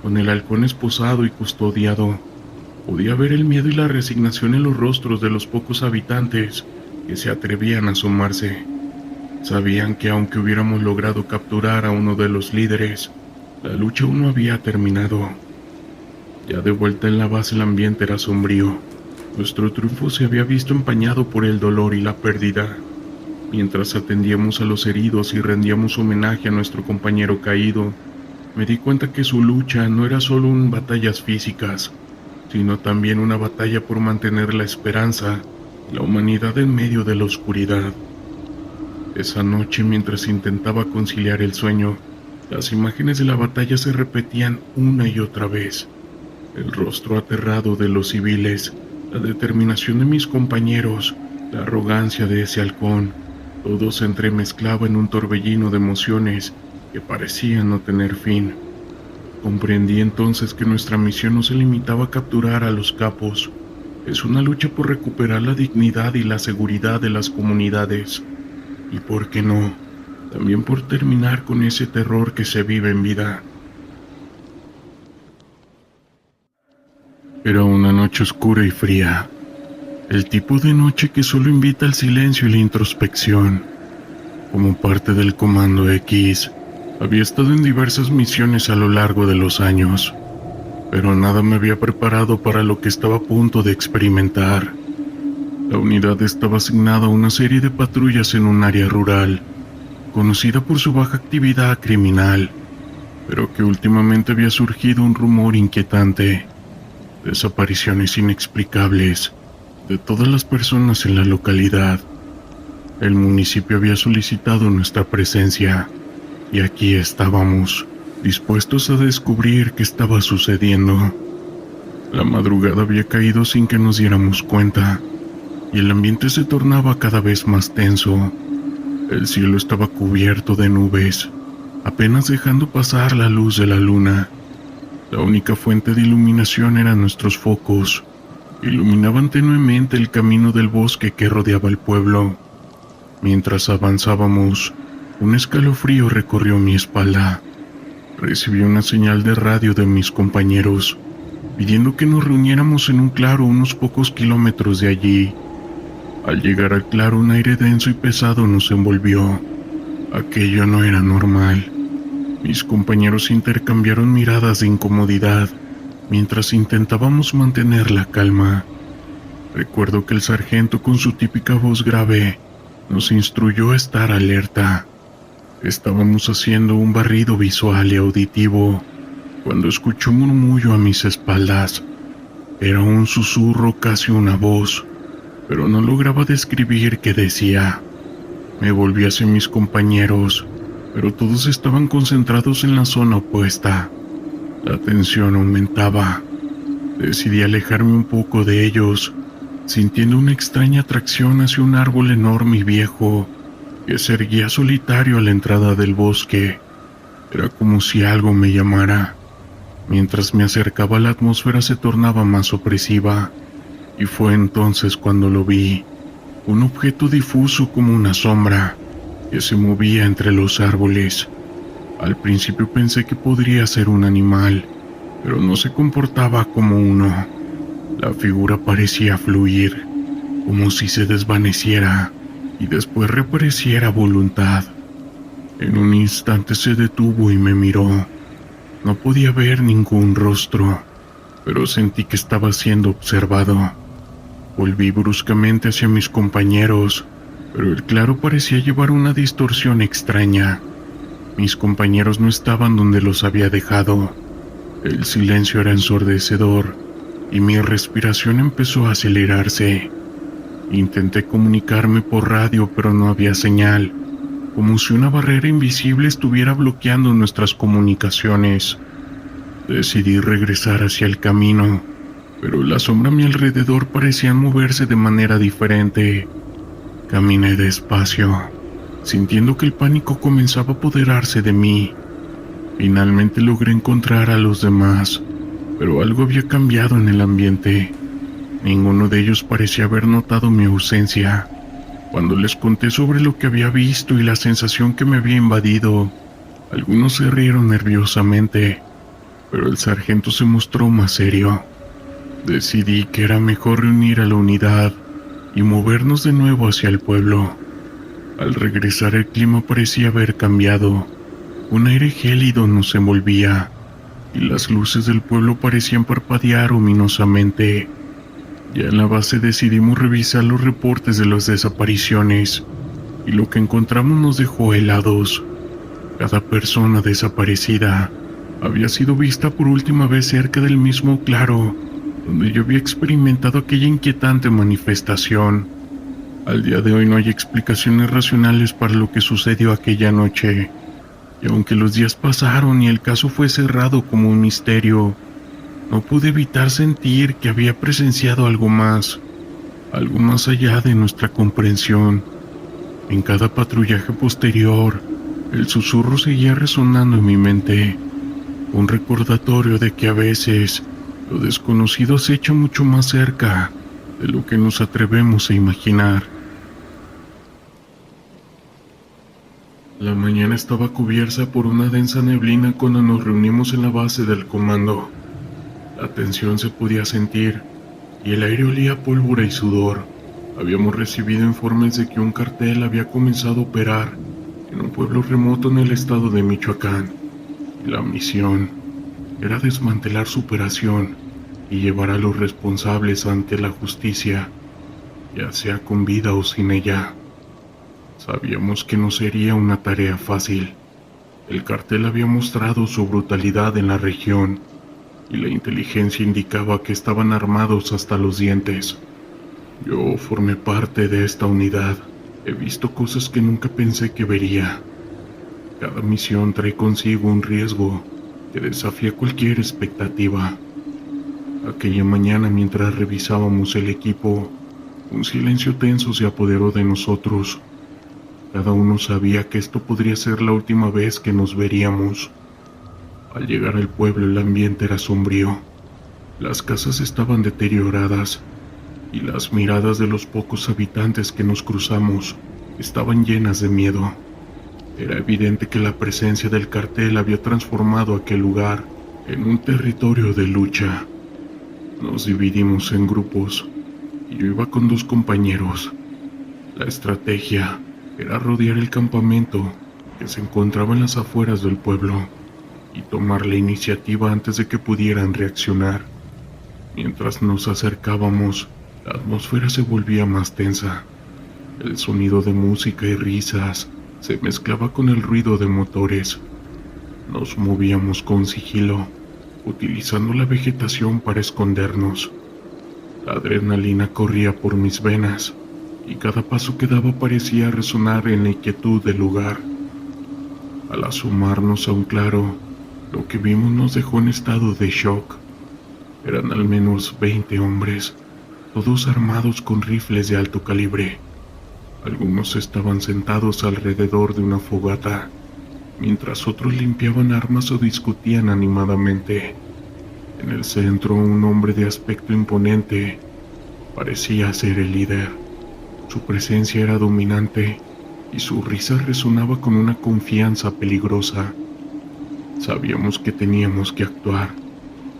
con el halcón esposado y custodiado, podía ver el miedo y la resignación en los rostros de los pocos habitantes que se atrevían a asomarse. Sabían que aunque hubiéramos logrado capturar a uno de los líderes, la lucha aún no había terminado. Ya de vuelta en la base el ambiente era sombrío. Nuestro triunfo se había visto empañado por el dolor y la pérdida. Mientras atendíamos a los heridos y rendíamos homenaje a nuestro compañero caído, me di cuenta que su lucha no era solo en batallas físicas, sino también una batalla por mantener la esperanza y la humanidad en medio de la oscuridad. Esa noche, mientras intentaba conciliar el sueño, las imágenes de la batalla se repetían una y otra vez. El rostro aterrado de los civiles, la determinación de mis compañeros, la arrogancia de ese halcón, todo se entremezclaba en un torbellino de emociones que parecían no tener fin. Comprendí entonces que nuestra misión no se limitaba a capturar a los capos. Es una lucha por recuperar la dignidad y la seguridad de las comunidades. Y por qué no, también por terminar con ese terror que se vive en vida. Era una noche oscura y fría, el tipo de noche que solo invita al silencio y la introspección. Como parte del Comando X, había estado en diversas misiones a lo largo de los años, pero nada me había preparado para lo que estaba a punto de experimentar. La unidad estaba asignada a una serie de patrullas en un área rural, conocida por su baja actividad criminal, pero que últimamente había surgido un rumor inquietante. Desapariciones inexplicables de todas las personas en la localidad. El municipio había solicitado nuestra presencia, y aquí estábamos, dispuestos a descubrir qué estaba sucediendo. La madrugada había caído sin que nos diéramos cuenta, y el ambiente se tornaba cada vez más tenso. El cielo estaba cubierto de nubes, apenas dejando pasar la luz de la luna. La única fuente de iluminación eran nuestros focos. Iluminaban tenuemente el camino del bosque que rodeaba el pueblo. Mientras avanzábamos, un escalofrío recorrió mi espalda. Recibí una señal de radio de mis compañeros, pidiendo que nos reuniéramos en un claro unos pocos kilómetros de allí. Al llegar al claro, un aire denso y pesado nos envolvió. Aquello no era normal. Mis compañeros intercambiaron miradas de incomodidad mientras intentábamos mantener la calma. Recuerdo que el sargento, con su típica voz grave, nos instruyó a estar alerta. Estábamos haciendo un barrido visual y auditivo cuando escuché un murmullo a mis espaldas. Era un susurro, casi una voz, pero no lograba describir qué decía. Me volví hacia mis compañeros, pero todos estaban concentrados en la zona opuesta. La tensión aumentaba. Decidí alejarme un poco de ellos, sintiendo una extraña atracción hacia un árbol enorme y viejo que se erguía solitario a la entrada del bosque. Era como si algo me llamara. Mientras me acercaba, la atmósfera se tornaba más opresiva, y fue entonces cuando lo vi. Un objeto difuso como una sombra que se movía entre los árboles. Al principio pensé que podría ser un animal, pero no se comportaba como uno. La figura parecía fluir, como si se desvaneciera y después reapareciera a voluntad. En un instante se detuvo y me miró. No podía ver ningún rostro, pero sentí que estaba siendo observado. Volví bruscamente hacia mis compañeros, pero el claro parecía llevar una distorsión extraña. Mis compañeros no estaban donde los había dejado. El silencio era ensordecedor y mi respiración empezó a acelerarse. Intenté comunicarme por radio, pero no había señal, como si una barrera invisible estuviera bloqueando nuestras comunicaciones. Decidí regresar hacia el camino, pero la sombra a mi alrededor parecían moverse de manera diferente. Caminé despacio, sintiendo que el pánico comenzaba a apoderarse de mí. Finalmente logré encontrar a los demás, pero algo había cambiado en el ambiente. Ninguno de ellos parecía haber notado mi ausencia. Cuando les conté sobre lo que había visto y la sensación que me había invadido, algunos se rieron nerviosamente, pero el sargento se mostró más serio. Decidí que era mejor reunir a la unidad y movernos de nuevo hacia el pueblo. Al regresar el clima parecía haber cambiado. Un aire gélido nos envolvía y las luces del pueblo parecían parpadear ominosamente. Ya en la base decidimos revisar los reportes de las desapariciones y lo que encontramos nos dejó helados. Cada persona desaparecida había sido vista por última vez cerca del mismo claro donde yo había experimentado aquella inquietante manifestación. Al día de hoy no hay explicaciones racionales para lo que sucedió aquella noche, y aunque los días pasaron y el caso fue cerrado como un misterio, no pude evitar sentir que había presenciado algo más allá de nuestra comprensión. En cada patrullaje posterior, el susurro seguía resonando en mi mente, un recordatorio de que a veces lo desconocido se echa mucho más cerca de lo que nos atrevemos a imaginar. La mañana estaba cubierta por una densa neblina cuando nos reunimos en la base del comando. La tensión se podía sentir y el aire olía a pólvora y sudor. Habíamos recibido informes de que un cartel había comenzado a operar en un pueblo remoto en el estado de Michoacán. Y la misión era desmantelar su operación y llevar a los responsables ante la justicia, ya sea con vida o sin ella. Sabíamos que no sería una tarea fácil. El cartel había mostrado su brutalidad en la región y la inteligencia indicaba que estaban armados hasta los dientes. Yo formé parte de esta unidad. He visto cosas que nunca pensé que vería. Cada misión trae consigo un riesgo que desafía cualquier expectativa. Aquella mañana, mientras revisábamos el equipo, un silencio tenso se apoderó de nosotros. Cada uno sabía que esto podría ser la última vez que nos veríamos. Al llegar al pueblo, el ambiente era sombrío. Las casas estaban deterioradas y las miradas de los pocos habitantes que nos cruzamos estaban llenas de miedo. Era evidente que la presencia del cartel había transformado aquel lugar en un territorio de lucha. Nos dividimos en grupos y yo iba con 2 compañeros. La estrategia era rodear el campamento que se encontraba en las afueras del pueblo y tomar la iniciativa antes de que pudieran reaccionar. Mientras nos acercábamos, la atmósfera se volvía más tensa. El sonido de música y risas se mezclaba con el ruido de motores. Nos movíamos con sigilo, utilizando la vegetación para escondernos. La adrenalina corría por mis venas y cada paso que daba parecía resonar en la inquietud del lugar. Al asomarnos a un claro, lo que vimos nos dejó en estado de shock. Eran al menos 20 hombres, todos armados con rifles de alto calibre. Algunos estaban sentados alrededor de una fogata, mientras otros limpiaban armas o discutían animadamente. En el centro, un hombre de aspecto imponente parecía ser el líder. Su presencia era dominante y su risa resonaba con una confianza peligrosa. Sabíamos que teníamos que actuar,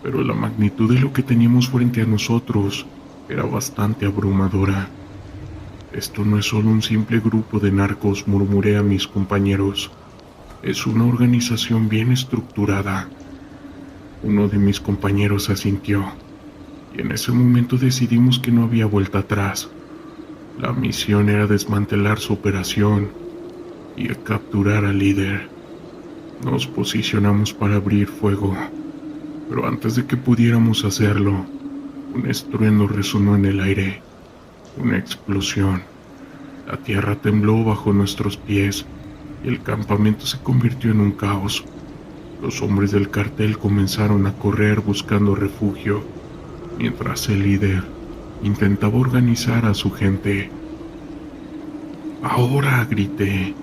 pero la magnitud de lo que teníamos frente a nosotros era bastante abrumadora. Esto no es solo un simple grupo de narcos, murmuré a mis compañeros. Es una organización bien estructurada. Uno de mis compañeros asintió, y en ese momento decidimos que no había vuelta atrás. La misión era desmantelar su operación y capturar al líder. Nos posicionamos para abrir fuego, pero antes de que pudiéramos hacerlo, un estruendo resonó en el aire. Una explosión. La tierra tembló bajo nuestros pies y el campamento se convirtió en un caos. Los hombres del cartel comenzaron a correr buscando refugio, mientras el líder intentaba organizar a su gente. ¡Ahora!, grité.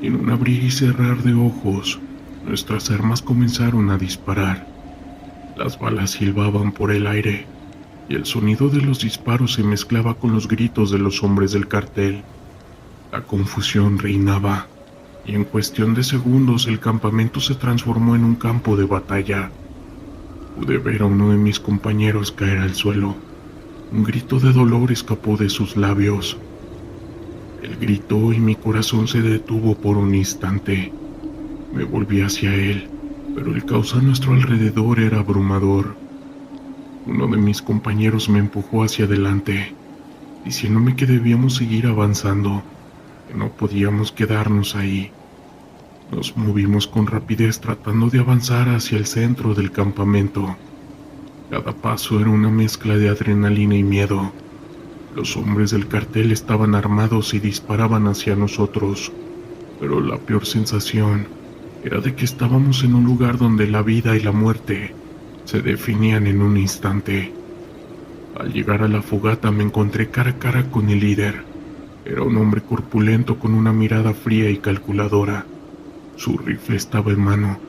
En un abrir y cerrar de ojos, nuestras armas comenzaron a disparar. Las balas silbaban por el aire y el sonido de los disparos se mezclaba con los gritos de los hombres del cartel. La confusión reinaba, y en cuestión de segundos el campamento se transformó en un campo de batalla. Pude ver a uno de mis compañeros caer al suelo. Un grito de dolor escapó de sus labios. Él gritó y mi corazón se detuvo por un instante. Me volví hacia él, pero el caos a nuestro alrededor era abrumador. Uno de mis compañeros me empujó hacia adelante, diciéndome que debíamos seguir avanzando, que no podíamos quedarnos ahí. Nos movimos con rapidez tratando de avanzar hacia el centro del campamento. Cada paso era una mezcla de adrenalina y miedo. Los hombres del cartel estaban armados y disparaban hacia nosotros, pero la peor sensación era de que estábamos en un lugar donde la vida y la muerte se definían en un instante. Al llegar a la fogata me encontré cara a cara con el líder. Era un hombre corpulento con una mirada fría y calculadora. Su rifle estaba en mano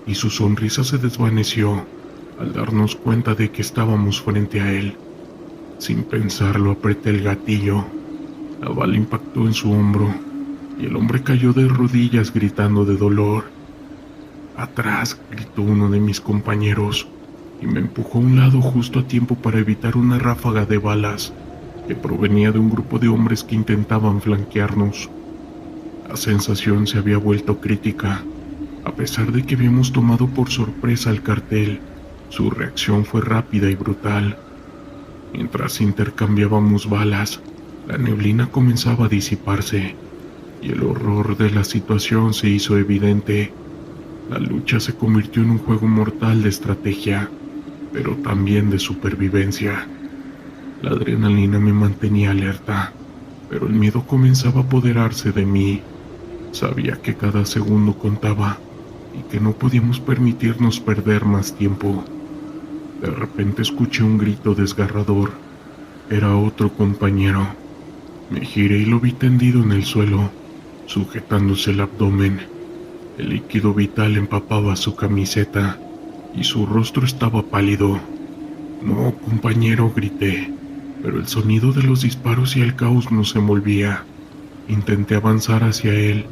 y su sonrisa se desvaneció al darnos cuenta de que estábamos frente a él. Sin pensarlo apreté el gatillo. La bala impactó en su hombro y el hombre cayó de rodillas gritando de dolor. «¡Atrás!», gritó uno de mis compañeros y me empujó a un lado justo a tiempo para evitar una ráfaga de balas que provenía de un grupo de hombres que intentaban flanquearnos. La sensación se había vuelto crítica. A pesar de que habíamos tomado por sorpresa al cartel, su reacción fue rápida y brutal. Mientras intercambiábamos balas, la neblina comenzaba a disiparse y el horror de la situación se hizo evidente. La lucha se convirtió en un juego mortal de estrategia, pero también de supervivencia. La adrenalina me mantenía alerta, pero el miedo comenzaba a apoderarse de mí. Sabía que cada segundo contaba y que no podíamos permitirnos perder más tiempo. De repente escuché un grito desgarrador. Era otro compañero. Me giré y lo vi tendido en el suelo, sujetándose el abdomen. El líquido vital empapaba su camiseta y su rostro estaba pálido. «No, compañero», grité, pero el sonido de los disparos y el caos nos envolvía. Intenté avanzar hacia él,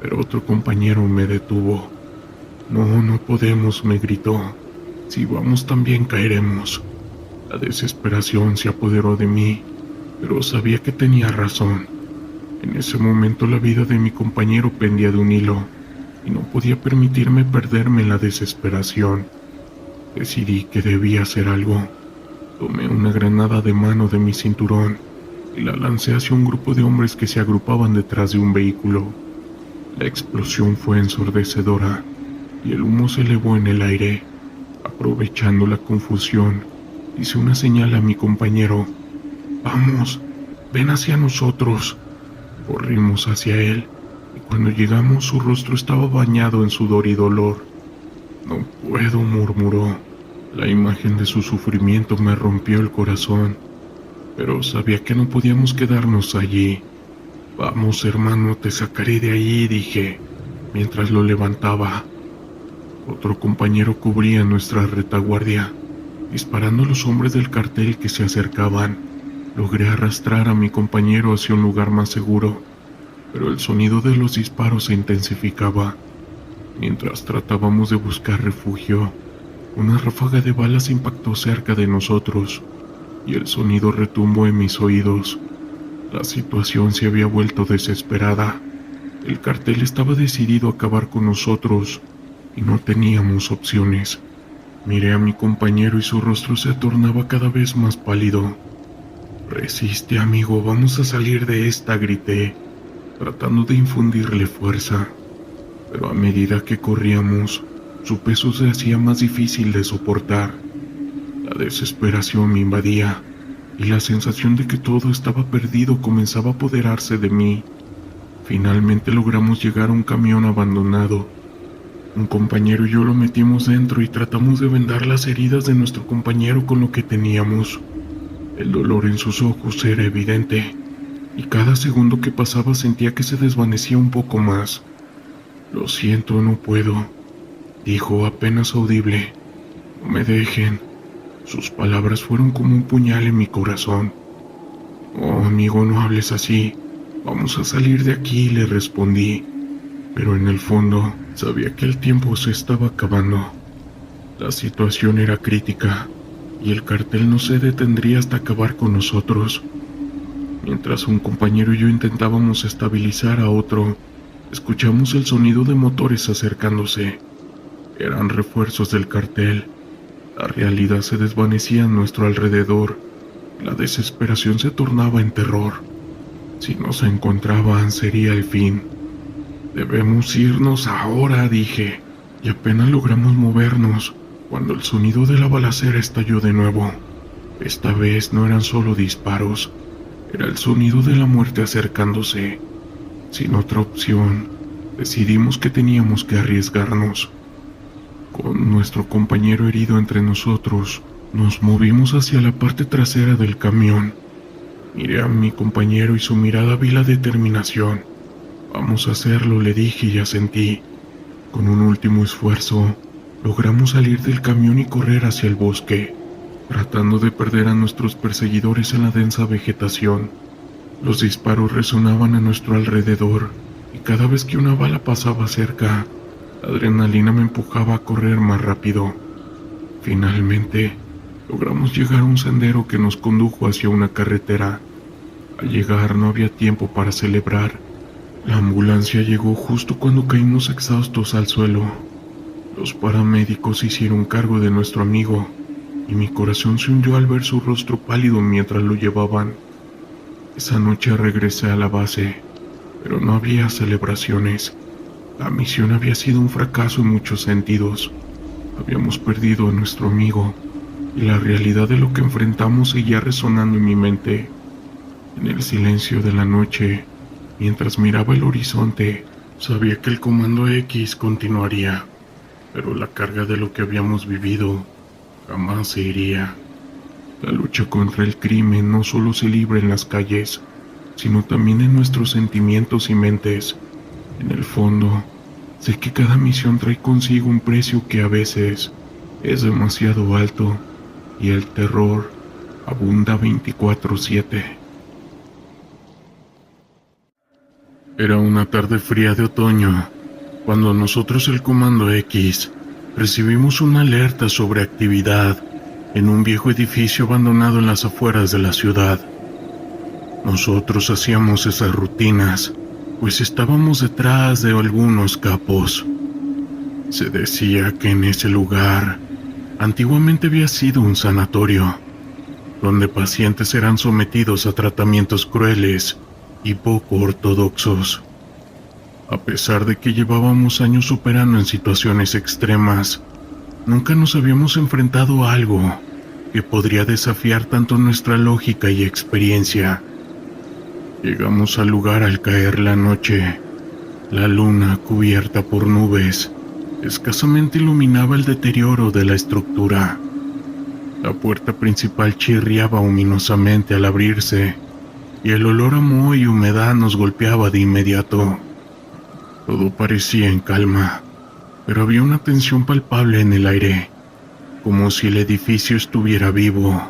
pero otro compañero me detuvo. «No, no podemos», me gritó. «Si vamos también caeremos». La desesperación se apoderó de mí, pero sabía que tenía razón. En ese momento la vida de mi compañero pendía de un hilo, y no podía permitirme perderme en la desesperación. Decidí que debía hacer algo. Tomé una granada de mano de mi cinturón y la lancé hacia un grupo de hombres que se agrupaban detrás de un vehículo. La explosión fue ensordecedora y el humo se elevó en el aire. Aprovechando la confusión, hice una señal a mi compañero. «Vamos, ven hacia nosotros». Corrimos hacia él y cuando llegamos su rostro estaba bañado en sudor y dolor. «No puedo», murmuró. La imagen de su sufrimiento me rompió el corazón, pero sabía que no podíamos quedarnos allí. «Vamos, hermano, te sacaré de ahí», dije, mientras lo levantaba. Otro compañero cubría nuestra retaguardia, disparando a los hombres del cartel que se acercaban. Logré arrastrar a mi compañero hacia un lugar más seguro, pero el sonido de los disparos se intensificaba. Mientras tratábamos de buscar refugio, una ráfaga de balas impactó cerca de nosotros y el sonido retumbó en mis oídos. La situación se había vuelto desesperada. El cartel estaba decidido a acabar con nosotros y no teníamos opciones. Miré a mi compañero y su rostro se tornaba cada vez más pálido. «Resiste, amigo, vamos a salir de esta», grité, tratando de infundirle fuerza. Pero a medida que corríamos, su peso se hacía más difícil de soportar. La desesperación me invadía y la sensación de que todo estaba perdido comenzaba a apoderarse de mí. Finalmente logramos llegar a un camión abandonado. Un compañero y yo lo metimos dentro y tratamos de vendar las heridas de nuestro compañero con lo que teníamos. El dolor en sus ojos era evidente, y cada segundo que pasaba sentía que se desvanecía un poco más. «Lo siento, no puedo», dijo apenas audible. «No me dejen, Sus palabras fueron como un puñal en mi corazón. «Oh, amigo, no hables así. Vamos a salir de aquí», le respondí. Pero en el fondo sabía que el tiempo se estaba acabando. La situación era crítica y el cartel no se detendría hasta acabar con nosotros. Mientras un compañero y yo intentábamos estabilizar a otro, escuchamos el sonido de motores acercándose. Eran refuerzos del cartel. La realidad se desvanecía a nuestro alrededor. La desesperación se tornaba en terror. Si nos encontraban, sería el fin. «Debemos irnos ahora», dije, y apenas logramos movernos cuando el sonido de la balacera estalló de nuevo. Esta vez no eran solo disparos, era el sonido de la muerte acercándose. Sin otra opción, decidimos que teníamos que arriesgarnos. Con nuestro compañero herido entre nosotros, nos movimos hacia la parte trasera del camión. Miré a mi compañero y su mirada vi la determinación. «Vamos a hacerlo», le dije y asentí. Con un último esfuerzo, logramos salir del camión y correr hacia el bosque, tratando de perder a nuestros perseguidores en la densa vegetación. Los disparos resonaban a nuestro alrededor, y cada vez que una bala pasaba cerca, la adrenalina me empujaba a correr más rápido. Finalmente, logramos llegar a un sendero que nos condujo hacia una carretera. Al llegar no había tiempo para celebrar. La ambulancia llegó justo cuando caímos exhaustos al suelo. Los paramédicos se hicieron cargo de nuestro amigo, y mi corazón se hundió al ver su rostro pálido mientras lo llevaban. Esa noche regresé a la base, pero no había celebraciones. La misión había sido un fracaso en muchos sentidos. Habíamos perdido a nuestro amigo, y la realidad de lo que enfrentamos seguía resonando en mi mente. En el silencio de la noche, mientras miraba el horizonte, sabía que el Comando X continuaría, pero la carga de lo que habíamos vivido jamás se iría. La lucha contra el crimen no solo se libra en las calles, sino también en nuestros sentimientos y mentes. En el fondo, sé que cada misión trae consigo un precio que a veces es demasiado alto, y el terror abunda 24/7. Era una tarde fría de otoño, cuando nosotros, el Comando X, recibimos una alerta sobre actividad en un viejo edificio abandonado en las afueras de la ciudad. Nosotros hacíamos esas rutinas, pues estábamos detrás de algunos capos. Se decía que en ese lugar antiguamente había sido un sanatorio, donde pacientes eran sometidos a tratamientos crueles y poco ortodoxos. A pesar de que llevábamos años operando en situaciones extremas, nunca nos habíamos enfrentado a algo que podría desafiar tanto nuestra lógica y experiencia. Llegamos al lugar al caer la noche. La luna, cubierta por nubes, escasamente iluminaba el deterioro de la estructura. La puerta principal chirriaba ominosamente al abrirse, y el olor a moho y humedad nos golpeaba de inmediato. Todo parecía en calma, pero había una tensión palpable en el aire, como si el edificio estuviera vivo.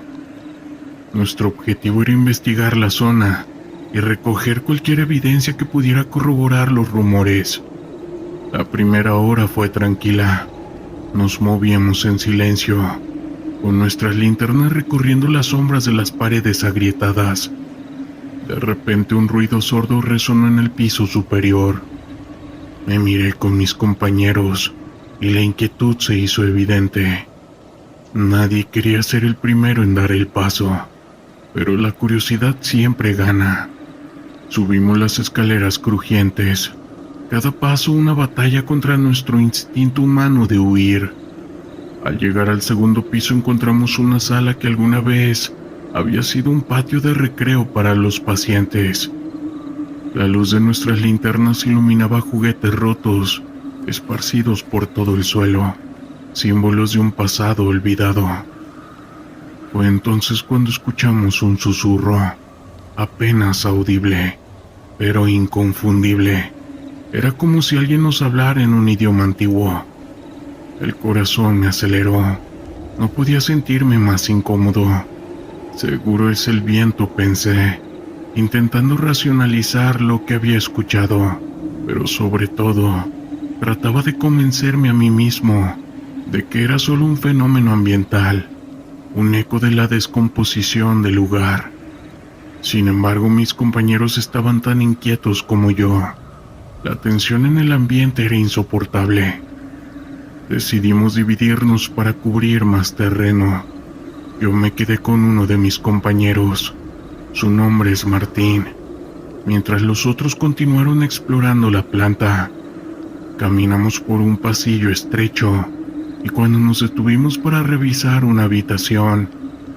Nuestro objetivo era investigar la zona y recoger cualquier evidencia que pudiera corroborar los rumores. La primera hora fue tranquila. Nos movíamos en silencio, con nuestras linternas recorriendo las sombras de las paredes agrietadas. De repente un ruido sordo resonó en el piso superior. Me miré con mis compañeros y la inquietud se hizo evidente. Nadie quería ser el primero en dar el paso, pero la curiosidad siempre gana. Subimos las escaleras crujientes, cada paso una batalla contra nuestro instinto humano de huir. Al llegar al segundo piso encontramos una sala que alguna vez había sido un patio de recreo para los pacientes. La luz de nuestras linternas iluminaba juguetes rotos, esparcidos por todo el suelo, símbolos de un pasado olvidado. Fue entonces cuando escuchamos un susurro, apenas audible, pero inconfundible. Era como si alguien nos hablara en un idioma antiguo. El corazón me aceleró. No podía sentirme más incómodo. Seguro es el viento, pensé, intentando racionalizar lo que había escuchado, pero sobre todo, trataba de convencerme a mí mismo de que era solo un fenómeno ambiental, un eco de la descomposición del lugar. Sin embargo, mis compañeros estaban tan inquietos como yo. La tensión en el ambiente era insoportable. Decidimos dividirnos para cubrir más terreno. Yo me quedé con uno de mis compañeros. Su nombre es Martín. Mientras los otros continuaron explorando la planta, caminamos por un pasillo estrecho y cuando nos detuvimos para revisar una habitación,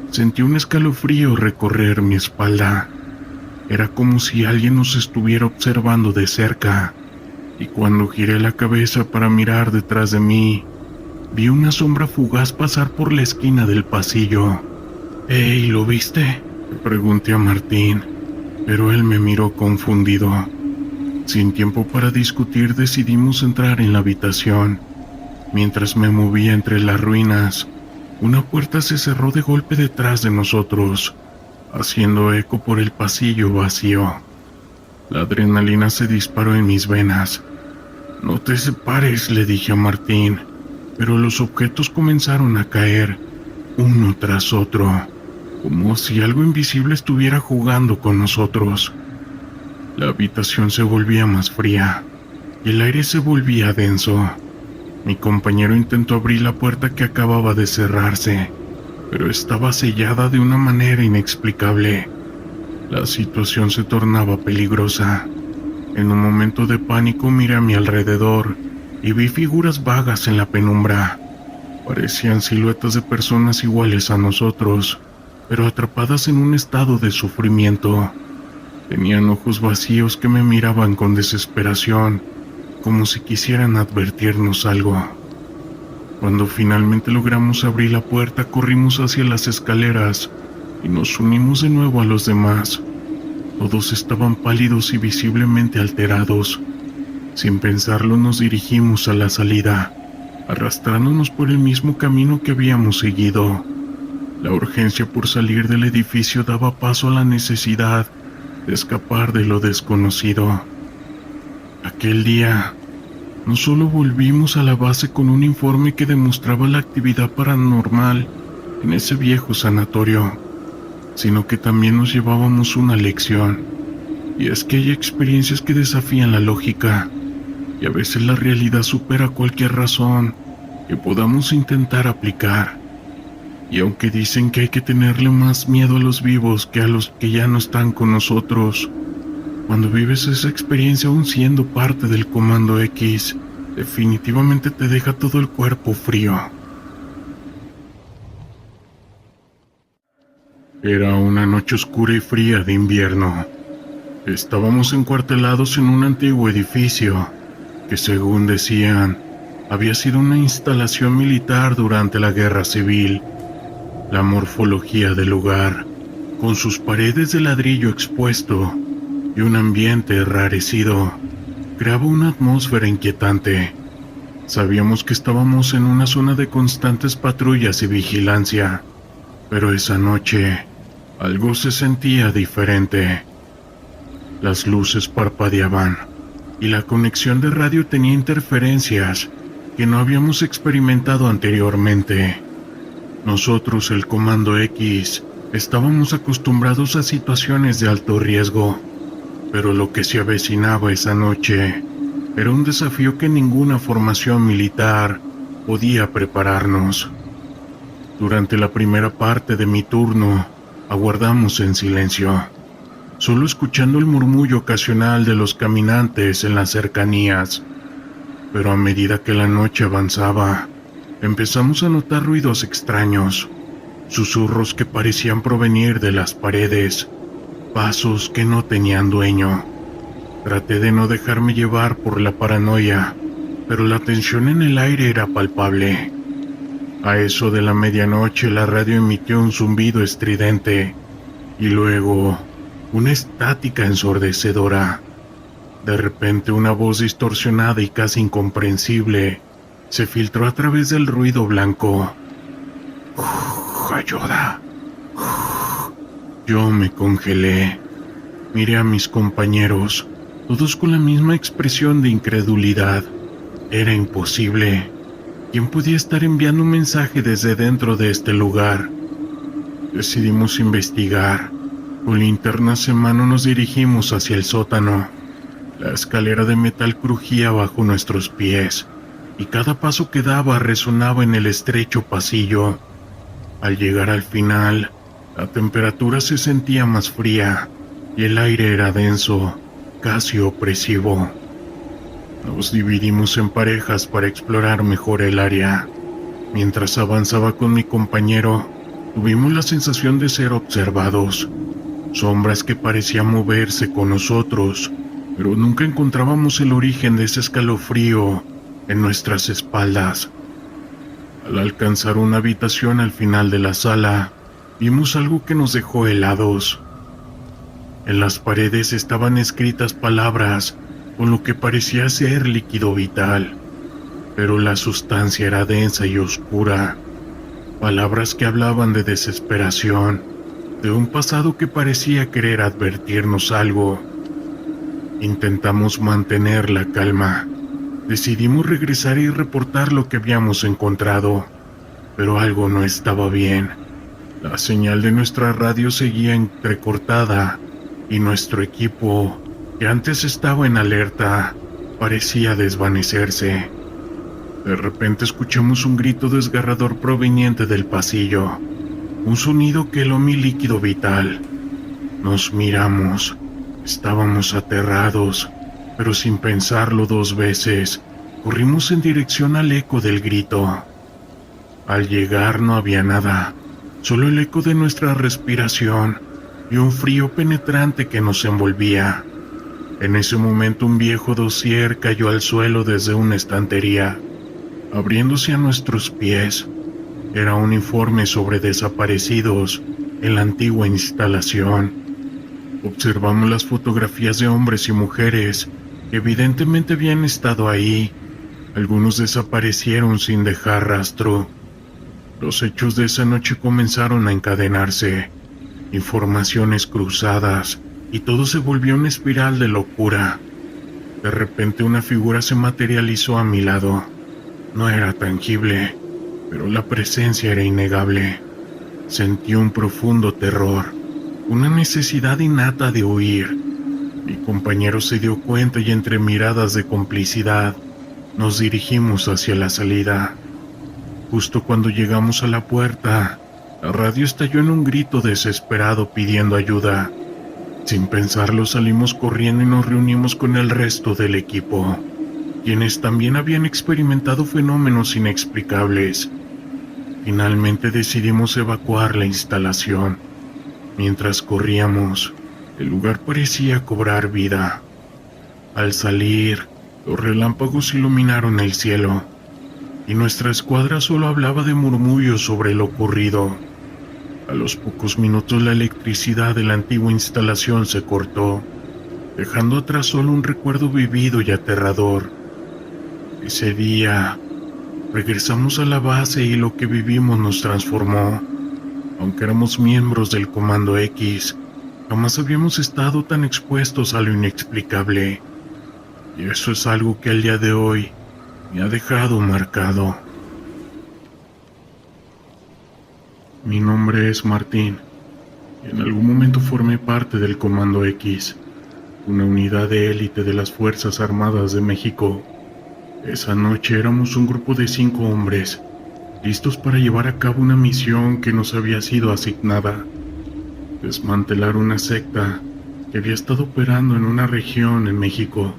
sentí un escalofrío recorrer mi espalda. Era como si alguien nos estuviera observando de cerca, y cuando giré la cabeza para mirar detrás de mí, vi una sombra fugaz pasar por la esquina del pasillo. «Hey, ¿lo viste?», le pregunté a Martín, pero él me miró confundido. Sin tiempo para discutir, decidimos entrar en la habitación. Mientras me movía entre las ruinas, una puerta se cerró de golpe detrás de nosotros, haciendo eco por el pasillo vacío. La adrenalina se disparó en mis venas. «No te separes», le dije a Martín, pero los objetos comenzaron a caer, uno tras otro, como si algo invisible estuviera jugando con nosotros. La habitación se volvía más fría y el aire se volvía denso. Mi compañero intentó abrir la puerta que acababa de cerrarse, pero estaba sellada de una manera inexplicable. La situación se tornaba peligrosa. En un momento de pánico miré a mi alrededor y vi figuras vagas en la penumbra. Parecían siluetas de personas iguales a nosotros, pero atrapadas en un estado de sufrimiento. Tenían ojos vacíos que me miraban con desesperación, como si quisieran advertirnos algo. Cuando finalmente logramos abrir la puerta, corrimos hacia las escaleras y nos unimos de nuevo a los demás. Todos estaban pálidos y visiblemente alterados. Sin pensarlo, nos dirigimos a la salida, arrastrándonos por el mismo camino que habíamos seguido. La urgencia por salir del edificio daba paso a la necesidad de escapar de lo desconocido. Aquel día, no solo volvimos a la base con un informe que demostraba la actividad paranormal en ese viejo sanatorio, sino que también nos llevábamos una lección, y es que hay experiencias que desafían la lógica, y a veces la realidad supera cualquier razón que podamos intentar aplicar. Y aunque dicen que hay que tenerle más miedo a los vivos que a los que ya no están con nosotros, cuando vives esa experiencia aún siendo parte del Comando X, definitivamente te deja todo el cuerpo frío. Era una noche oscura y fría de invierno. Estábamos encuartelados en un antiguo edificio que, según decían, había sido una instalación militar durante la Guerra Civil. La morfología del lugar, con sus paredes de ladrillo expuesto y un ambiente enrarecido, creaba una atmósfera inquietante. Sabíamos que estábamos en una zona de constantes patrullas y vigilancia, pero esa noche algo se sentía diferente. Las luces parpadeaban y la conexión de radio tenía interferencias que no habíamos experimentado anteriormente. Nosotros, el Comando X, estábamos acostumbrados a situaciones de alto riesgo, pero lo que se avecinaba esa noche era un desafío que ninguna formación militar podía prepararnos. Durante la primera parte de mi turno, aguardamos en silencio, solo escuchando el murmullo ocasional de los caminantes en las cercanías. Pero a medida que la noche avanzaba, empezamos a notar ruidos extraños, susurros que parecían provenir de las paredes, pasos que no tenían dueño. Traté de no dejarme llevar por la paranoia, pero la tensión en el aire era palpable. A eso de la medianoche la radio emitió un zumbido estridente y luego una estática ensordecedora. De repente una voz distorsionada y casi incomprensible se filtró a través del ruido blanco. Ayuda. Yo me congelé. Miré a mis compañeros, todos con la misma expresión de incredulidad. Era imposible. ¿Quién podía estar enviando un mensaje desde dentro de este lugar? Decidimos investigar. Con linternas en mano nos dirigimos hacia el sótano. La escalera de metal crujía bajo nuestros pies, y cada paso que daba resonaba en el estrecho pasillo. Al llegar al final, la temperatura se sentía más fría, y el aire era denso, casi opresivo. Nos dividimos en parejas para explorar mejor el área. Mientras avanzaba con mi compañero, tuvimos la sensación de ser observados. Sombras que parecían moverse con nosotros, pero nunca encontrábamos el origen de ese escalofrío en nuestras espaldas. Al alcanzar una habitación al final de la sala, vimos algo que nos dejó helados. En las paredes estaban escritas palabras con lo que parecía ser líquido vital, pero la sustancia era densa y oscura. Palabras que hablaban de desesperación, de un pasado que parecía querer advertirnos algo. Intentamos mantener la calma. Decidimos regresar y reportar lo que habíamos encontrado, pero algo no estaba bien. La señal de nuestra radio seguía entrecortada y nuestro equipo, que antes estaba en alerta, parecía desvanecerse. De repente escuchamos un grito desgarrador proveniente del pasillo, un sonido que heló mi líquido vital. Nos miramos. Estábamos aterrados, pero sin pensarlo dos veces, corrimos en dirección al eco del grito. Al llegar no había nada, solo el eco de nuestra respiración y un frío penetrante que nos envolvía. En ese momento un viejo dossier cayó al suelo desde una estantería, abriéndose a nuestros pies. Era un informe sobre desaparecidos en la antigua instalación. Observamos las fotografías de hombres y mujeres que evidentemente habían estado ahí. Algunos desaparecieron sin dejar rastro. Los hechos de esa noche comenzaron a encadenarse, informaciones cruzadas, y todo se volvió una espiral de locura. De repente una figura se materializó a mi lado. No era tangible, pero la presencia era innegable. Sentí un profundo terror, una necesidad innata de huir. Mi compañero se dio cuenta y entre miradas de complicidad, nos dirigimos hacia la salida. Justo cuando llegamos a la puerta, la radio estalló en un grito desesperado pidiendo ayuda. Sin pensarlo salimos corriendo y nos reunimos con el resto del equipo, quienes también habían experimentado fenómenos inexplicables. Finalmente decidimos evacuar la instalación. Mientras corríamos, el lugar parecía cobrar vida. Al salir, los relámpagos iluminaron el cielo, y nuestra escuadra solo hablaba de murmullos sobre lo ocurrido. A los pocos minutos la electricidad de la antigua instalación se cortó, dejando atrás solo un recuerdo vivido y aterrador. Ese día, regresamos a la base y lo que vivimos nos transformó. Aunque éramos miembros del Comando X, jamás habíamos estado tan expuestos a lo inexplicable. Y eso es algo que al día de hoy me ha dejado marcado. Mi nombre es Martín. En algún momento formé parte del Comando X, una unidad de élite de las Fuerzas Armadas de México. Esa noche éramos un grupo de 5 hombres, listos para llevar a cabo una misión que nos había sido asignada: desmantelar una secta que había estado operando en una región en México.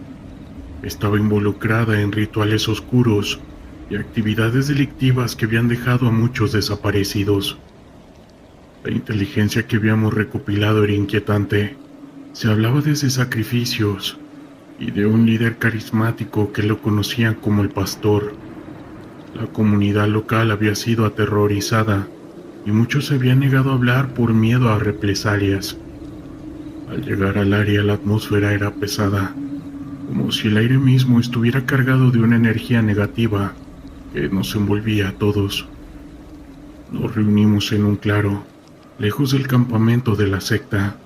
Estaba involucrada en rituales oscuros y actividades delictivas que habían dejado a muchos desaparecidos. La inteligencia que habíamos recopilado era inquietante. Se hablaba desde sacrificios y de un líder carismático que lo conocían como el Pastor. La comunidad local había sido aterrorizada y muchos se habían negado a hablar por miedo a represalias. Al llegar al área, la atmósfera era pesada, como si el aire mismo estuviera cargado de una energía negativa que nos envolvía a todos. Nos reunimos en un claro, lejos del campamento de la secta.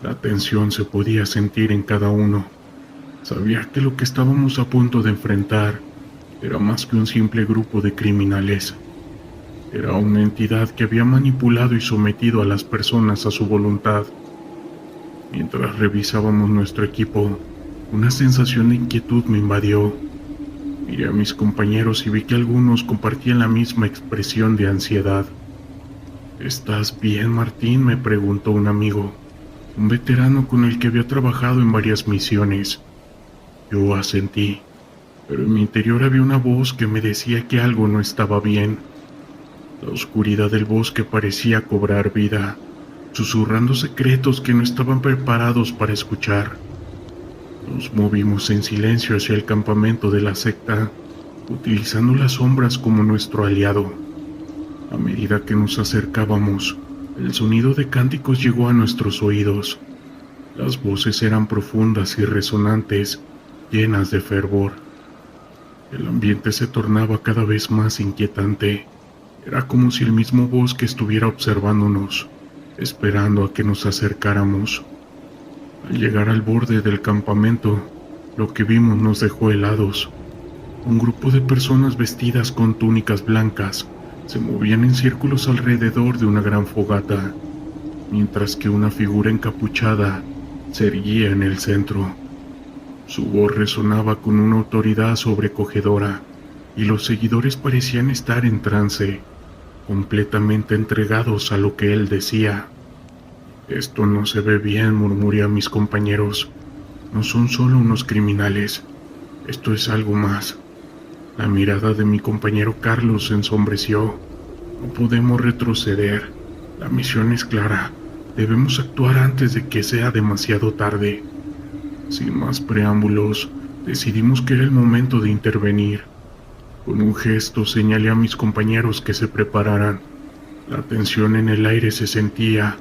La tensión se podía sentir en cada uno. Sabía que lo que estábamos a punto de enfrentar era más que un simple grupo de criminales. Era una entidad que había manipulado y sometido a las personas a su voluntad. Mientras revisábamos nuestro equipo, una sensación de inquietud me invadió. Miré a mis compañeros y vi que algunos compartían la misma expresión de ansiedad. ¿Estás bien, Martín?, me preguntó un amigo, un veterano con el que había trabajado en varias misiones. Yo asentí, pero en mi interior había una voz que me decía que algo no estaba bien. La oscuridad del bosque parecía cobrar vida, susurrando secretos que no estaban preparados para escuchar. Nos movimos en silencio hacia el campamento de la secta, utilizando las sombras como nuestro aliado. A medida que nos acercábamos, el sonido de cánticos llegó a nuestros oídos. Las voces eran profundas y resonantes, llenas de fervor. El ambiente se tornaba cada vez más inquietante. Era como si el mismo bosque estuviera observándonos, esperando a que nos acercáramos. Al llegar al borde del campamento, lo que vimos nos dejó helados. Un grupo de personas vestidas con túnicas blancas se movían en círculos alrededor de una gran fogata, mientras que una figura encapuchada se erguía en el centro. Su voz resonaba con una autoridad sobrecogedora, y los seguidores parecían estar en trance, completamente entregados a lo que él decía. «Esto no se ve bien», murmuré a mis compañeros. «No son solo unos criminales. Esto es algo más». La mirada de mi compañero Carlos se ensombreció. «No podemos retroceder. La misión es clara. Debemos actuar antes de que sea demasiado tarde». Sin más preámbulos, decidimos que era el momento de intervenir. Con un gesto señalé a mis compañeros que se prepararan. La tensión en el aire se sentía,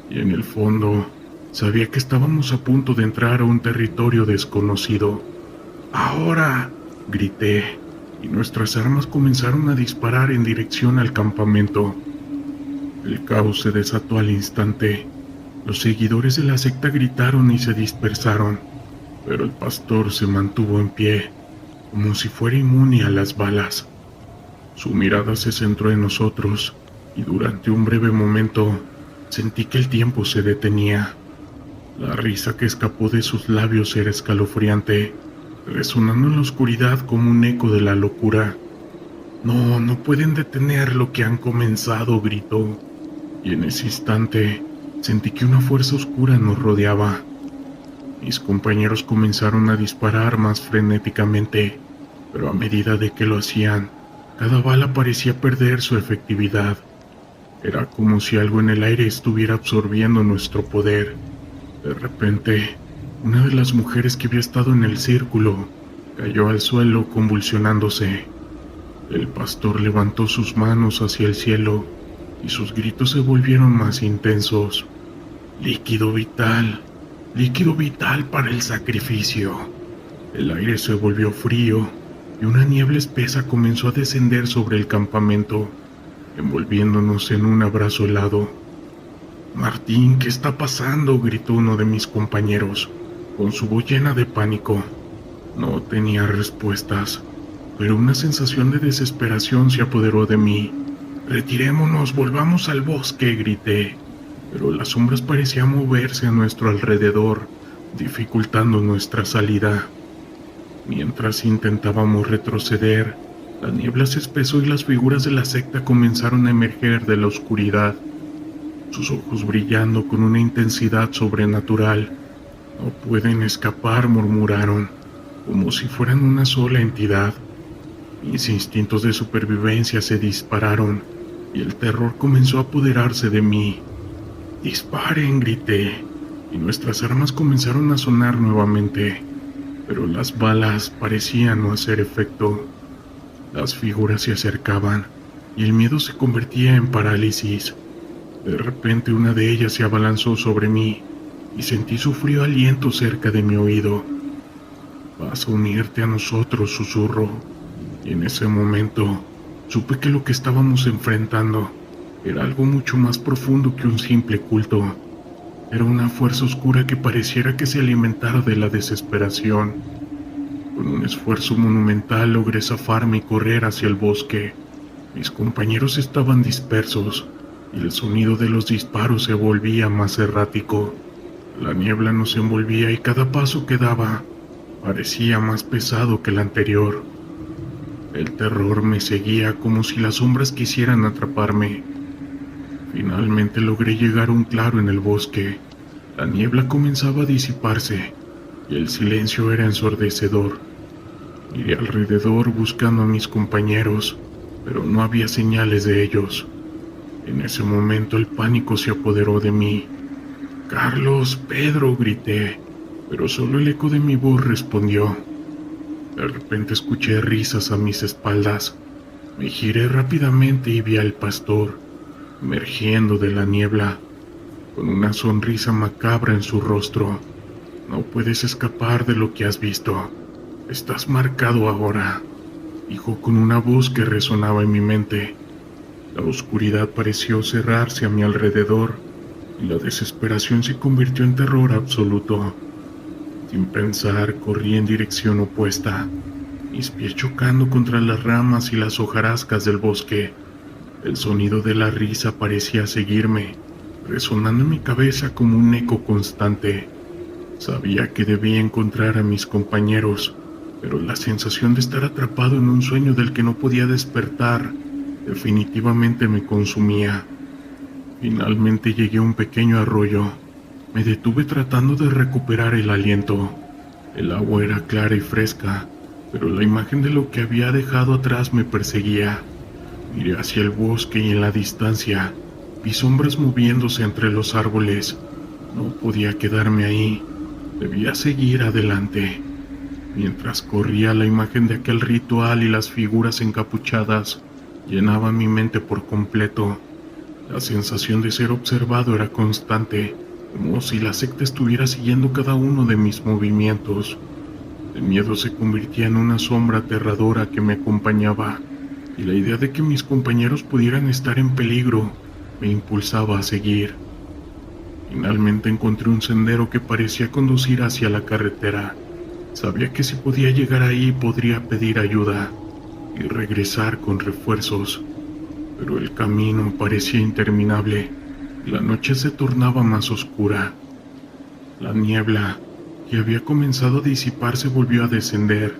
y en el fondo sabía que estábamos a punto de entrar a un territorio desconocido. «¡Ahora!», grité, y nuestras armas comenzaron a disparar en dirección al campamento. El caos se desató al instante. Los seguidores de la secta gritaron y se dispersaron, pero el pastor se mantuvo en pie, como si fuera inmune a las balas. Su mirada se centró en nosotros, y durante un breve momento sentí que el tiempo se detenía. La risa que escapó de sus labios era escalofriante, resonando en la oscuridad como un eco de la locura. «No, no pueden detener lo que han comenzado», gritó, y en ese instante sentí que una fuerza oscura nos rodeaba. Mis compañeros comenzaron a disparar más frenéticamente, pero a medida de que lo hacían, cada bala parecía perder su efectividad. Era como si algo en el aire estuviera absorbiendo nuestro poder. De repente, una de las mujeres que había estado en el círculo cayó al suelo convulsionándose. El pastor levantó sus manos hacia el cielo y sus gritos se volvieron más intensos. «Líquido vital, líquido vital para el sacrificio». El aire se volvió frío y una niebla espesa comenzó a descender sobre el campamento, envolviéndonos en un abrazo helado. «Martín, ¿qué está pasando?», gritó uno de mis compañeros, con su voz llena de pánico. No tenía respuestas, pero una sensación de desesperación se apoderó de mí. «Retirémonos, volvamos al bosque», grité, pero las sombras parecían moverse a nuestro alrededor, dificultando nuestra salida. Mientras intentábamos retroceder, la niebla se espesó y las figuras de la secta comenzaron a emerger de la oscuridad, sus ojos brillando con una intensidad sobrenatural. «No pueden escapar», murmuraron, como si fueran una sola entidad. Mis instintos de supervivencia se dispararon y el terror comenzó a apoderarse de mí. «¡Disparen!», grité, y nuestras armas comenzaron a sonar nuevamente, pero las balas parecían no hacer efecto. Las figuras se acercaban y el miedo se convertía en parálisis. De repente una de ellas se abalanzó sobre mí y sentí su frío aliento cerca de mi oído. «Vas a unirte a nosotros», susurró, y en ese momento supe que lo que estábamos enfrentando Era algo mucho más profundo que un simple culto. Era una fuerza oscura que pareciera que se alimentara de la desesperación. Con un esfuerzo monumental logré zafarme y correr hacia el bosque. Mis compañeros estaban dispersos y el sonido de los disparos se volvía más errático. La niebla nos envolvía y cada paso que daba parecía más pesado que el anterior. El terror me seguía como si las sombras quisieran atraparme. Finalmente logré llegar a un claro en el bosque. La niebla comenzaba a disiparse y el silencio era ensordecedor. Miré alrededor buscando a mis compañeros, pero no había señales de ellos. En ese momento el pánico se apoderó de mí. «Carlos, Pedro», grité, pero solo el eco de mi voz respondió. De repente escuché risas a mis espaldas. Me giré rápidamente y vi al pastor, emergiendo de la niebla, con una sonrisa macabra en su rostro. «No puedes escapar de lo que has visto. Estás marcado ahora», dijo con una voz que resonaba en mi mente. La oscuridad pareció cerrarse a mi alrededor y la desesperación se convirtió en terror absoluto. Sin pensar, corrí en dirección opuesta, mis pies chocando contra las ramas y las hojarascas del bosque. El sonido de la risa parecía seguirme, resonando en mi cabeza como un eco constante. Sabía que debía encontrar a mis compañeros, pero la sensación de estar atrapado en un sueño del que no podía despertar definitivamente me consumía. Finalmente llegué a un pequeño arroyo. Me detuve tratando de recuperar el aliento. El agua era clara y fresca, pero la imagen de lo que había dejado atrás me perseguía. Miré hacia el bosque y en la distancia vi sombras moviéndose entre los árboles. No podía quedarme ahí. Debía seguir adelante. Mientras corría, la imagen de aquel ritual y las figuras encapuchadas llenaban mi mente por completo. La sensación de ser observado era constante, como si la secta estuviera siguiendo cada uno de mis movimientos. El miedo se convertía en una sombra aterradora que me acompañaba, y la idea de que mis compañeros pudieran estar en peligro me impulsaba a seguir. Finalmente encontré un sendero que parecía conducir hacia la carretera. Sabía que si podía llegar ahí podría pedir ayuda y regresar con refuerzos, pero el camino parecía interminable y la noche se tornaba más oscura. La niebla, que había comenzado a disiparse, volvió a descender,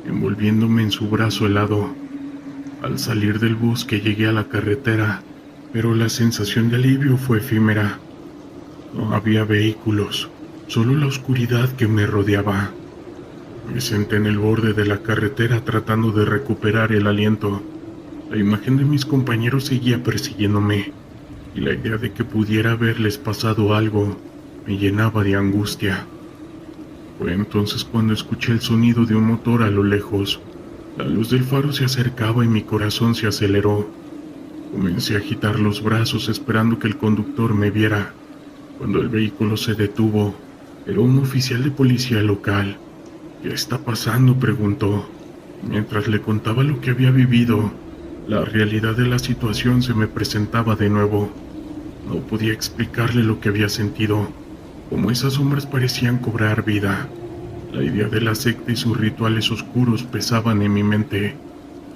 envolviéndome en su brazo helado. Al salir del bosque llegué a la carretera, pero la sensación de alivio fue efímera. No había vehículos, solo la oscuridad que me rodeaba. Me senté en el borde de la carretera tratando de recuperar el aliento. La imagen de mis compañeros seguía persiguiéndome, y la idea de que pudiera haberles pasado algo me llenaba de angustia. Fue entonces cuando escuché el sonido de un motor a lo lejos. La luz del faro se acercaba y mi corazón se aceleró. Comencé a agitar los brazos esperando que el conductor me viera. Cuando el vehículo se detuvo, era un oficial de policía local. «¿Qué está pasando?», preguntó. Mientras le contaba lo que había vivido, la realidad de la situación se me presentaba de nuevo. No podía explicarle lo que había sentido, como esas sombras parecían cobrar vida. La idea de la secta y sus rituales oscuros pesaban en mi mente.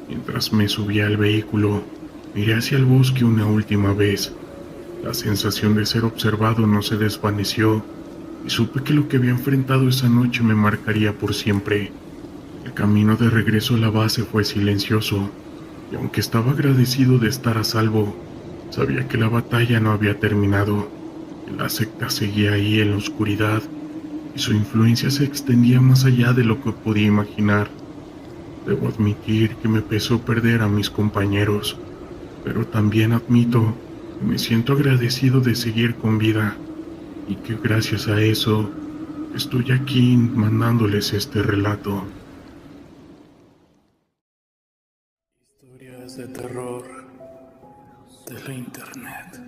Mientras me subía al vehículo, miré hacia el bosque una última vez. La sensación de ser observado no se desvaneció, y supe que lo que había enfrentado esa noche me marcaría por siempre. El camino de regreso a la base fue silencioso, y aunque estaba agradecido de estar a salvo, sabía que la batalla no había terminado. La secta seguía ahí en la oscuridad, y su influencia se extendía más allá de lo que podía imaginar. Debo admitir que me pesó perder a mis compañeros, pero también admito que me siento agradecido de seguir con vida, y que gracias a eso estoy aquí mandándoles este relato. Historias de terror de la internet.